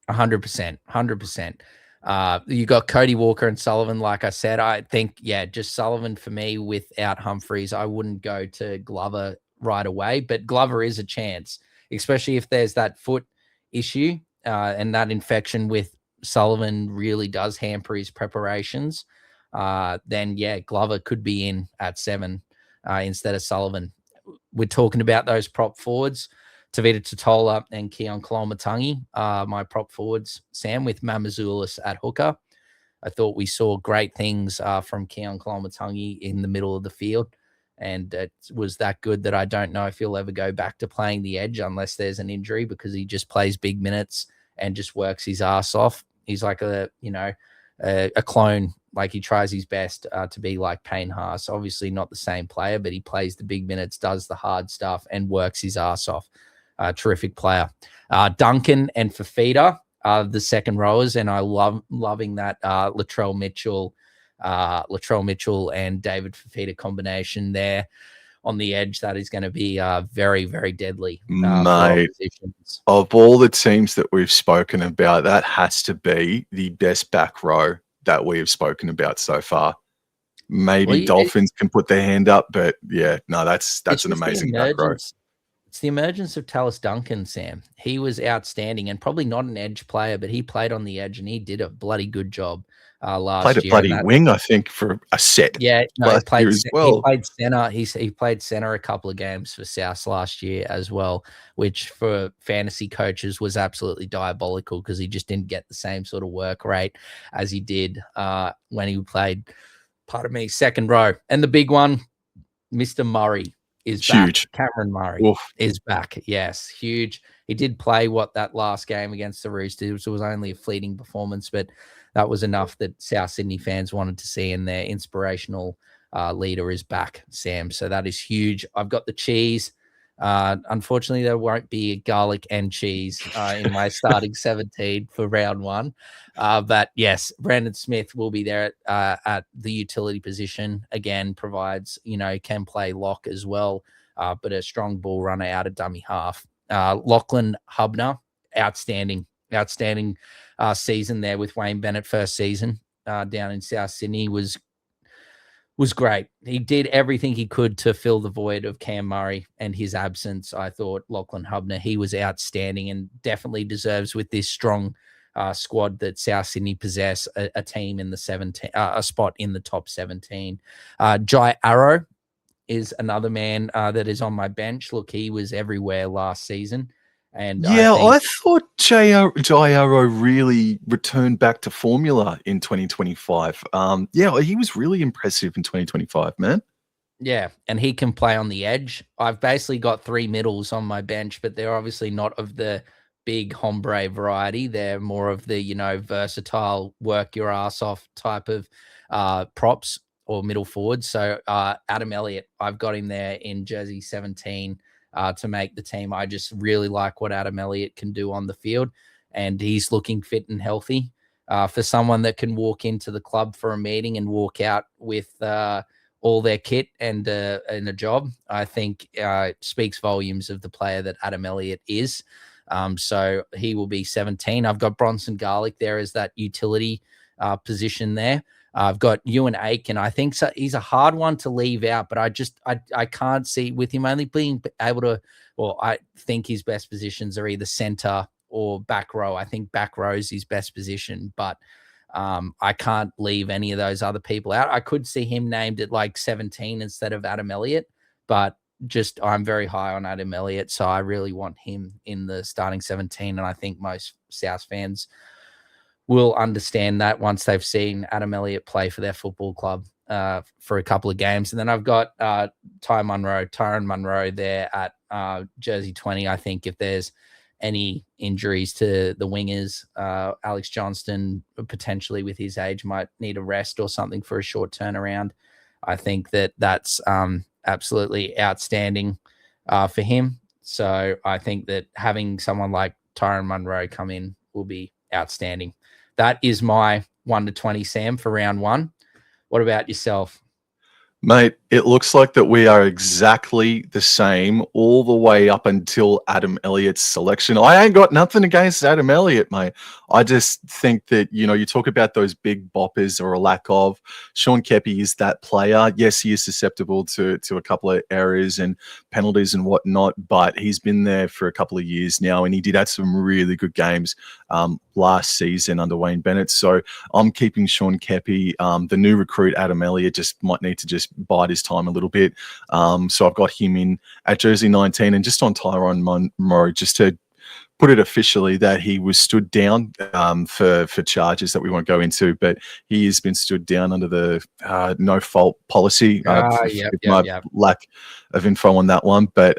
100%. 100%. You got Cody Walker and Sullivan, like I said. I think, just Sullivan for me without Humphries. I wouldn't go to Glover right away, but Glover is a chance, especially if there's that foot issue and that infection with Sullivan really does hamper his preparations. Then, Glover could be in at 7 instead of Sullivan. We're talking about those prop forwards, Tavita Totola and Keon Kolomatangi, my prop forwards, Sam, with Mamazoulis at hooker. I thought we saw great things from Keon Kolomatangi in the middle of the field, and it was that good that I don't know if he'll ever go back to playing the edge unless there's an injury, because he just plays big minutes and just works his ass off. He's like a clone. Like, he tries his best to be like Payne Haas. Obviously not the same player, but he plays the big minutes, does the hard stuff, and works his ass off. Terrific player. Duncan and Fafita are the second rowers, and I loving that Latrell Mitchell and David Fafita combination there on the edge. That is going to be very, very deadly. Mate, of all the teams that we've spoken about, that has to be the best back row that we have spoken about so far. Maybe Dolphins can put their hand up, but that's an amazing back row. It's the emergence of Tallis Duncan, Sam. He was outstanding and probably not an edge player, but he played on the edge and he did a bloody good job last year. Played a bloody wing, I think, for a set. Yeah, no, he played as well. He played center. He played center a couple of games for South last year as well, which for fantasy coaches was absolutely diabolical because he just didn't get the same sort of work rate as he did when he played, second row. And the big one, Mr. Murray is huge. Back. Cameron Murray is back. Yes, huge. He did play that last game against the Roosters. It was only a fleeting performance, but that was enough that South Sydney fans wanted to see, and their inspirational leader is back, Sam. So that is huge. I've got the cheese. Unfortunately, there won't be garlic and cheese in my starting 17 for round 1. But yes, Brandon Smith will be there at the utility position. Again, provides, can play lock as well, but a strong ball runner out of dummy half. Lachlan Hubner, outstanding season there with Wayne Bennett. First season down in South Sydney was great. He did everything he could to fill the void of Cam Murray and his absence. I thought Lachlan Hubner, he was outstanding and definitely deserves, with this strong squad that South Sydney possess, a team in the 17, a spot in the top 17. Jai Arrow is another man that is on my bench. Look, he was everywhere last season. And I thought Jai Arrow really returned back to formula in 2025. He was really impressive in 2025, man. Yeah, and he can play on the edge. I've basically got 3 middles on my bench, but they're obviously not of the big hombre variety. They're more of the, versatile, work your ass off type of props or middle forwards. So Adam Elliott, I've got him there in jersey 17. To make the team. I just really like what Adam Elliott can do on the field, and he's looking fit and healthy. For someone that can walk into the club for a meeting and walk out with all their kit and a job, I think speaks volumes of the player that Adam Elliott is. So he will be 17. I've got Bronson Garlick there as that utility position there. I've got Ewan Aiken. I think he's a hard one to leave out, but I can't see with him only being able to, I think his best positions are either center or back row. I think back row is his best position, but I can't leave any of those other people out. I could see him named at like 17 instead of Adam Elliott, but I'm very high on Adam Elliott, so I really want him in the starting 17, and I think most South fans will understand that once they've seen Adam Elliott play for their football club for a couple of games. And then I've got Tyrone Munro there at jersey 20. I think if there's any injuries to the wingers, Alex Johnston potentially with his age might need a rest or something for a short turnaround. I think that's absolutely outstanding for him. So I think that having someone like Tyrone Munro come in will be outstanding. That is my 1 to 20, Sam, for round one. What about yourself? Mate, it looks like that we are exactly the same all the way up until Adam Elliott's selection. I ain't got nothing against Adam Elliott, mate. I just think that, you talk about those big boppers or a lack of. Sean Keppie is that player. Yes, he is susceptible to a couple of errors and penalties and whatnot, but he's been there for a couple of years now, and he did have some really good games last season under Wayne Bennett. So I'm keeping Sean Keppie. The new recruit, Adam Elliott, just might need to just bide his time a little bit. So I've got him in at jersey 19, and just on Tyrone Munro, just to put it officially that he was stood down for charges that we won't go into, but he has been stood down under the no fault policy. Yep. Lack of info on that one, but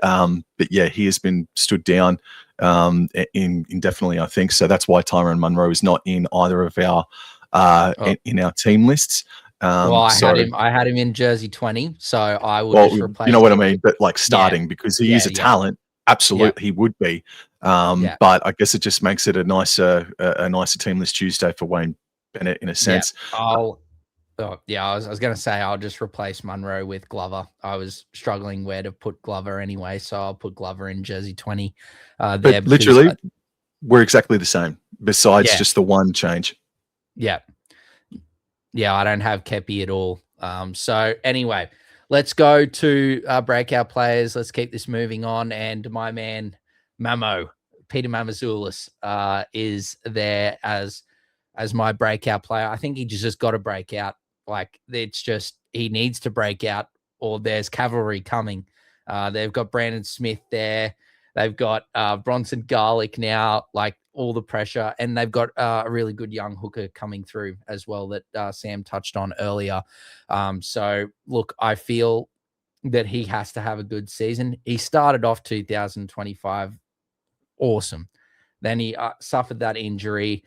yeah, he has been stood down indefinitely, I think. So that's why Tyrone Munro is not in either of our in our team lists. I had him in jersey 20, so I will just replace. You know what I mean, but like starting because he is a talent. Absolutely, he would be. But I guess it just makes it a nicer team list Tuesday for Wayne Bennett in a sense. I was going to say I'll just replace Munro with Glover. I was struggling where to put Glover anyway, so I'll put Glover in jersey 20. But literally, we're exactly the same, besides just the one change. Yeah. Yeah, I don't have Keppie at all. So anyway, let's go to breakout players. Let's keep this moving on. And my man, Peter Mamazoulis, is there as my breakout player. I think he just got to break out. Like, it's just, he needs to break out, or there's cavalry coming. They've got Brandon Smith there. They've got Bronson Garlick now, like all the pressure. And they've got a really good young hooker coming through as well that Sam touched on earlier. So, look, I feel that he has to have a good season. He started off 2025 awesome. Then he suffered that injury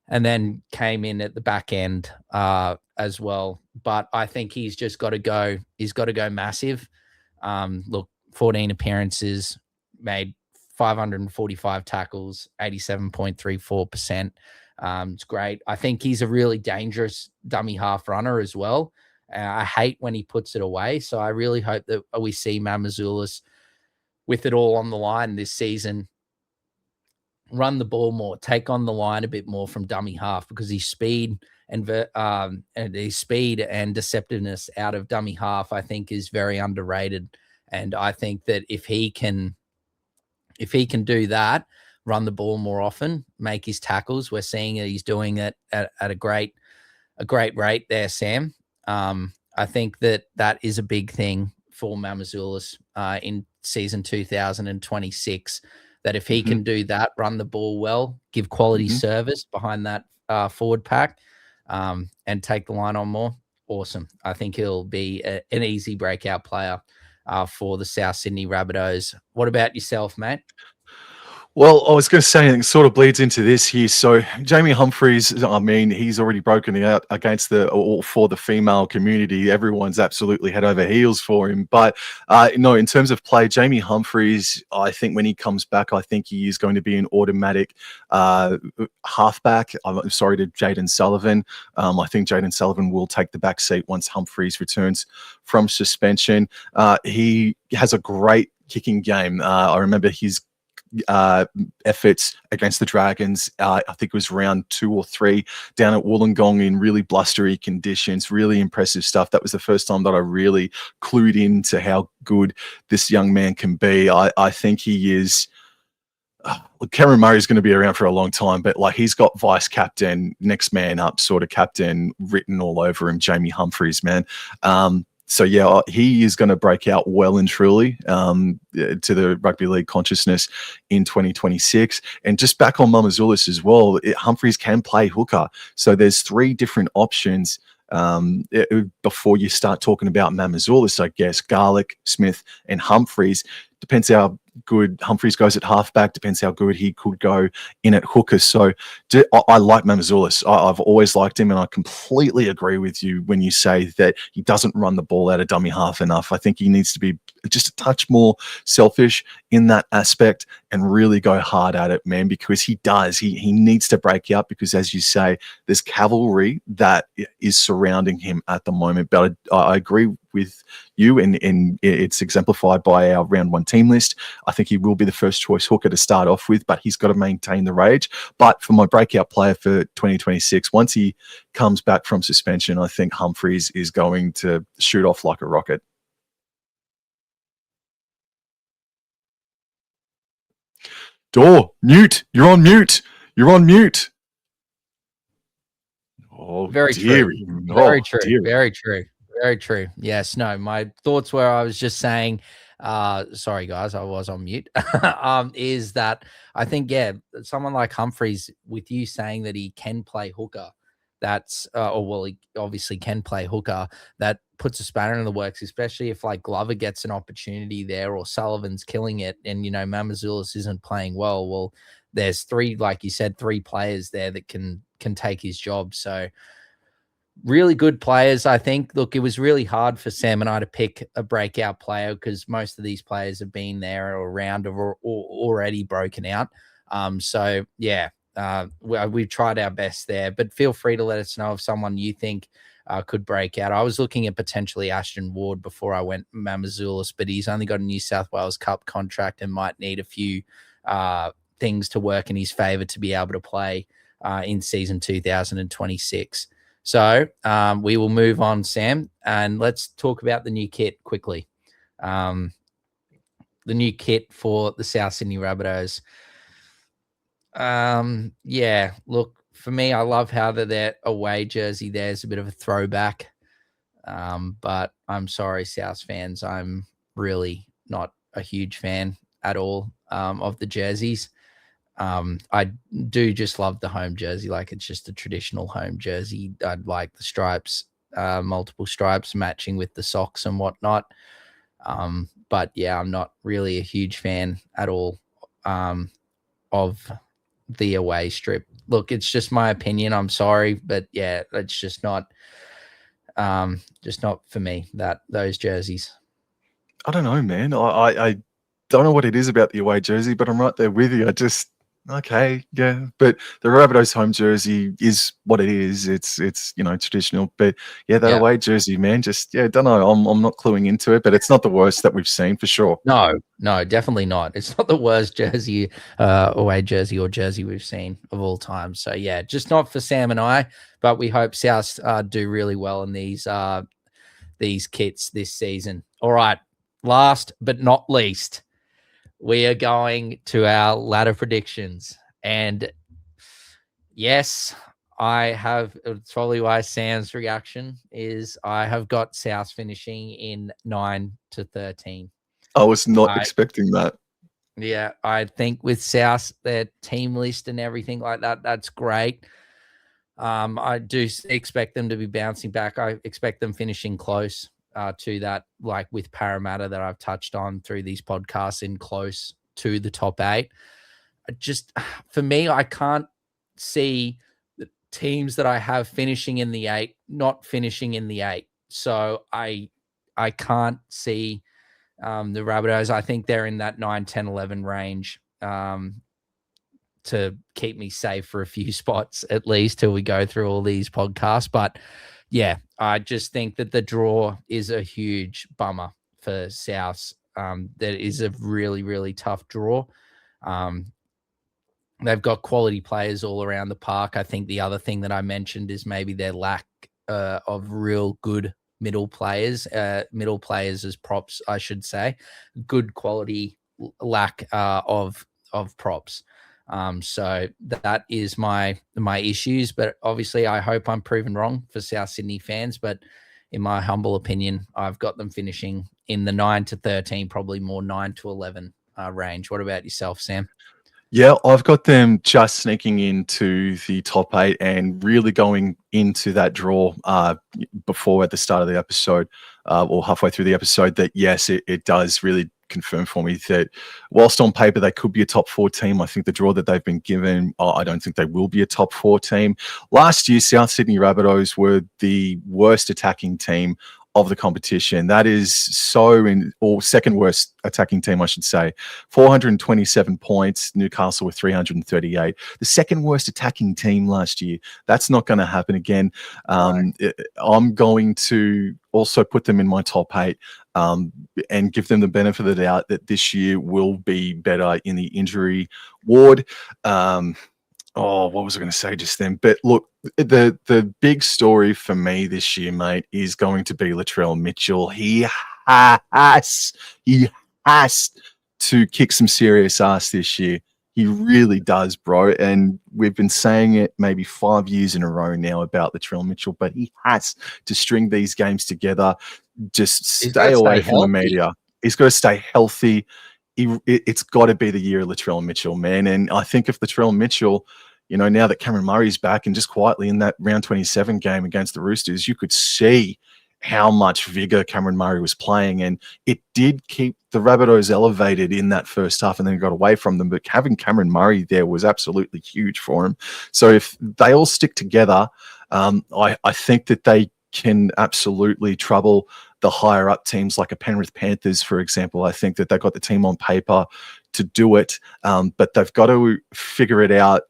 and then came in at the back end as well. But I think he's just got to go. He's got to go massive. Look, 14 appearances, made 545 tackles, 87.34%. It's great. I think he's a really dangerous dummy half runner as well. I hate when he puts it away. So I really hope that we see Mamazoulis with it all on the line this season. Run the ball more, take on the line a bit more from dummy half, because his speed and deceptiveness out of dummy half, I think, is very underrated. And I think that if he can do that, run the ball more often, make his tackles, we're seeing that he's doing it at a great rate there, Sam. I think that is a big thing for Mamazoulis in season 2026. That if he can do that, run the ball well, give quality service behind that forward pack, and take the line on more, awesome. I think he'll be an easy breakout player for the South Sydney Rabbitohs. What about yourself, mate? Well, I was going to say, it sort of bleeds into this here. So Jamie Humphries, I mean, he's already broken out against for the female community. Everyone's absolutely head over heels for him. But no, in terms of play, Jamie Humphries, I think when he comes back, I think he is going to be an automatic halfback. I'm sorry to Jaden Sullivan. I think Jaden Sullivan will take the back seat once Humphries returns from suspension. He has a great kicking game. I remember his efforts against the Dragons. I think it was round 2 or 3 down at Wollongong in really blustery conditions. Really impressive stuff. That was the first time that I really clued into how good this young man can be. I think he is. Cameron Murray is going to be around for a long time, but like, he's got vice captain, next man up sort of captain written all over him. Jamie Humphries, man. So yeah, he is going to break out well and truly to the rugby league consciousness in 2026. And just back on Mamazoulis as well, Humphreys can play hooker. So there's 3 different options before you start talking about Mamazoulis, I guess. Garlic, Smith, and Humphreys. Depends how good Humphreys goes at halfback. Depends how good he could go in at hooker. So I like Mamazoulis. I've always liked him, and I completely agree with you when you say that he doesn't run the ball out of dummy half enough. I think he needs to be just a touch more selfish in that aspect and really go hard at it, man, because he does. He needs to break out because, as you say, there's cavalry that is surrounding him at the moment. But I agree with you, and it's exemplified by our round 1 team list. I think he will be the first choice hooker to start off with, but he's got to maintain the rage. But for my breakout player for 2026, once he comes back from suspension, I think Humphreys is going to shoot off like a rocket. Dor, mute. You're on mute. You're on mute. Oh, Very dearie. true. Oh, Very true. dearie. Very true. Very true. Yes. No, my thoughts were, I was just saying, sorry guys, I was on mute. Is that I think, yeah, someone like Humphreys, with you saying that he can play hooker, that's he obviously can play hooker, that puts a spanner in the works, especially if like Glover gets an opportunity there or Sullivan's killing it and, you know, Mamazoulis isn't playing well. Well, there's 3, like you said, 3 players there that can take his job. So really good players, I think. Look, it was really hard for Sam and I to pick a breakout player because most of these players have been there or around or already broken out. So yeah, we've tried our best there, but feel free to let us know if someone you think could break out. I was looking at potentially Ashton Ward before I went Mamazoulis, but he's only got a New South Wales Cup contract and might need a few things to work in his favor to be able to play in season 2026. So we will move on, Sam, and let's talk about the new kit quickly. The new kit for the South Sydney Rabbitohs. Yeah, look, for me, I love how their away jersey there's a bit of a throwback. But I'm sorry, South fans, I'm really not a huge fan at all of the jerseys. I do just love the home jersey. Like, it's just a traditional home jersey. I'd like the stripes, multiple stripes matching with the socks and whatnot. But yeah, I'm not really a huge fan at all of the away strip. Look, it's just my opinion. I'm sorry, but yeah, it's just not for me, those jerseys. I don't know, man. I don't know what it is about the away jersey, but I'm right there with you. Okay, yeah. But the Rabbitohs home jersey is what it is. It's traditional. But yeah, that away jersey, man, don't know. I'm not cluing into it, but it's not the worst that we've seen for sure. No, definitely not. It's not the worst jersey, away jersey or jersey we've seen of all time. So yeah, just not for Sam and I, but we hope South do really well in these kits this season. All right, last but not least, we are going to our ladder predictions. And yes, I have, it's probably why Sam's reaction is I have got South finishing in 9 to 13. I was not expecting that. Yeah, I think with South, their team list and everything like that, that's great. I do expect them to be bouncing back. I expect them finishing close to that, like with Parramatta that I've touched on through these podcasts, in close to the top 8. For me, I can't see the teams that I have finishing in the 8 not finishing in the 8. So I can't see the Rabbitohs. I think they're in that 9, 10, 11 range to keep me safe for a few spots, at least till we go through all these podcasts. But yeah, I just think that the draw is a huge bummer for Souths. That is a really, really tough draw. They've got quality players all around the park. I think the other thing that I mentioned is maybe their lack of real good middle players as props, I should say. Good quality, lack of props. So that is my issues, but obviously I hope I'm proven wrong for South Sydney fans. But in my humble opinion, I've got them finishing in the 9 to 13, probably more 9 to 11 range. What about yourself, Sam? Yeah, I've got them just sneaking into the top 8 and really going into that draw before at the start of the episode or halfway through the episode that, yes, it does really confirm for me that whilst on paper they could be a top 4 team, I think the draw that they've been given, I don't think they will be a top 4 team. Last year, South Sydney Rabbitohs were the worst attacking team of the competition. That is or second worst attacking team, I should say. 427 points, Newcastle with 338. The second worst attacking team last year. That's not going to happen again. I'm going to also put them in my top 8 and give them the benefit of the doubt that this year will be better in the injury ward. What was I going to say just then? But look, the big story for me this year, mate, is going to be Latrell Mitchell. He has to kick some serious ass this year. He really does, bro. And we've been saying it maybe 5 years in a row now about Latrell Mitchell, but he has to string these games together. Just stay away from the media. He's got to stay healthy. It's got to be the year of Latrell Mitchell, man. And I think if Latrell Mitchell, now that Cameron Murray's back and just quietly in that round 27 game against the Roosters, you could see how much vigor Cameron Murray was playing. And it did keep the Rabbitohs elevated in that first half and then got away from them. But having Cameron Murray there was absolutely huge for him. So if they all stick together, I think that they can absolutely trouble the higher up teams like a Penrith Panthers, for example. I think that they've got the team on paper to do it, but they've got to figure it out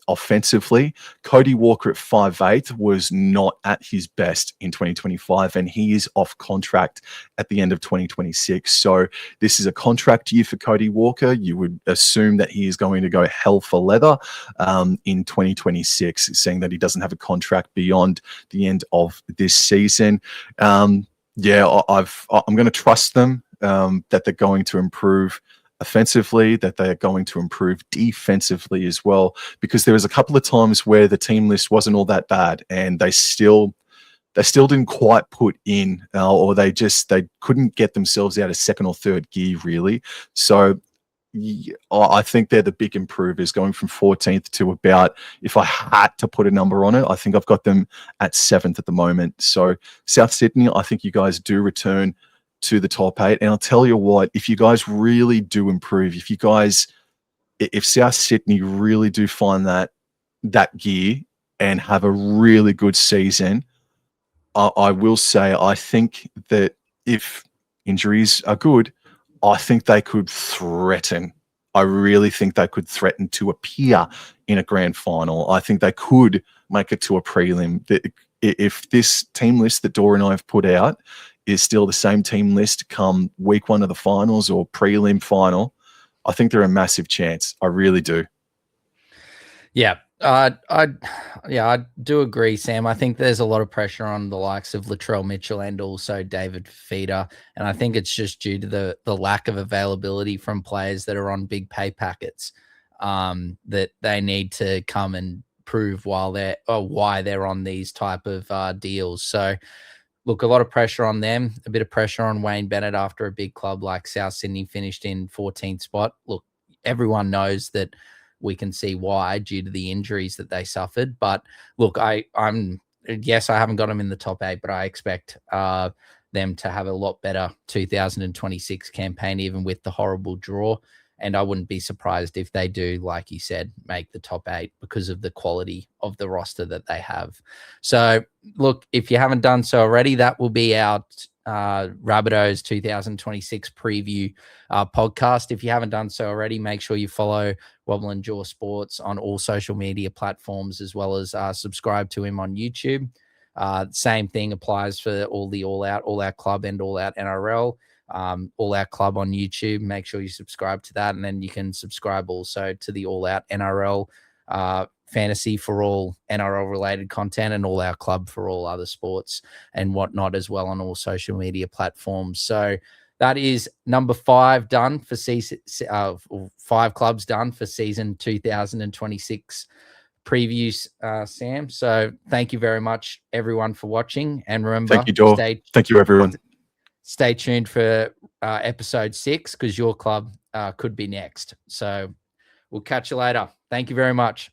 offensively. Cody Walker at 5'8" was not at his best in 2025, and he is off contract at the end of 2026. So this is a contract year for Cody Walker. You would assume that he is going to go hell for leather in 2026, saying that he doesn't have a contract beyond the end of this season. I'm going to trust them that they're going to improve offensively, that they are going to improve defensively as well, because there was a couple of times where the team list wasn't all that bad and they still didn't quite put in or they couldn't get themselves out of second or third gear, really. So I think they're the big improvers, going from 14th to about, if I had to put a number on it, I think I've got them at 7th at the moment. So South Sydney, I think you guys do return to the top 8. And I'll tell you what, if you guys really do improve, if South Sydney really do find that gear and have a really good season, I will say, I think that if injuries are good, I think they could threaten. I really think they could threaten to appear in a grand final. I think they could make it to a prelim. If this team list that Dor and I have put out is still the same team list come week 1 of the finals or prelim final, I think they're a massive chance. I really do. Yeah. I do agree, Sam. I think there's a lot of pressure on the likes of Latrell Mitchell and also David Feeder. And I think it's just due to the lack of availability from players that are on big pay packets that they need to come and prove why they're on these type of deals. So look, a lot of pressure on them, a bit of pressure on Wayne Bennett after a big club like South Sydney finished in 14th spot. Look, everyone knows that we can see why due to the injuries that they suffered. But look, I haven't got them in the top 8, but I expect them to have a lot better 2026 campaign, even with the horrible draw. And I wouldn't be surprised if they do, like you said, make the top 8 because of the quality of the roster that they have. So, look, if you haven't done so already, that will be our Rabbitohs 2026 preview podcast. If you haven't done so already, make sure you follow Wobble and Jaw Sports on all social media platforms, as well as subscribe to him on YouTube. Same thing applies for All Out Club and All Out NRL. All Out Club on YouTube. Make sure you subscribe to that, and then you can subscribe also to the All Out NRL fantasy for all NRL related content, and All Out Club for all other sports and whatnot as well on all social media platforms. So that is number 5 done for season. 5 clubs done for season 2026 previews, Sam. So thank you very much, everyone, for watching. And remember, Thank you, Dor. Thank you, everyone. Stay tuned for episode 6 because your club could be next. So we'll catch you later. Thank you very much.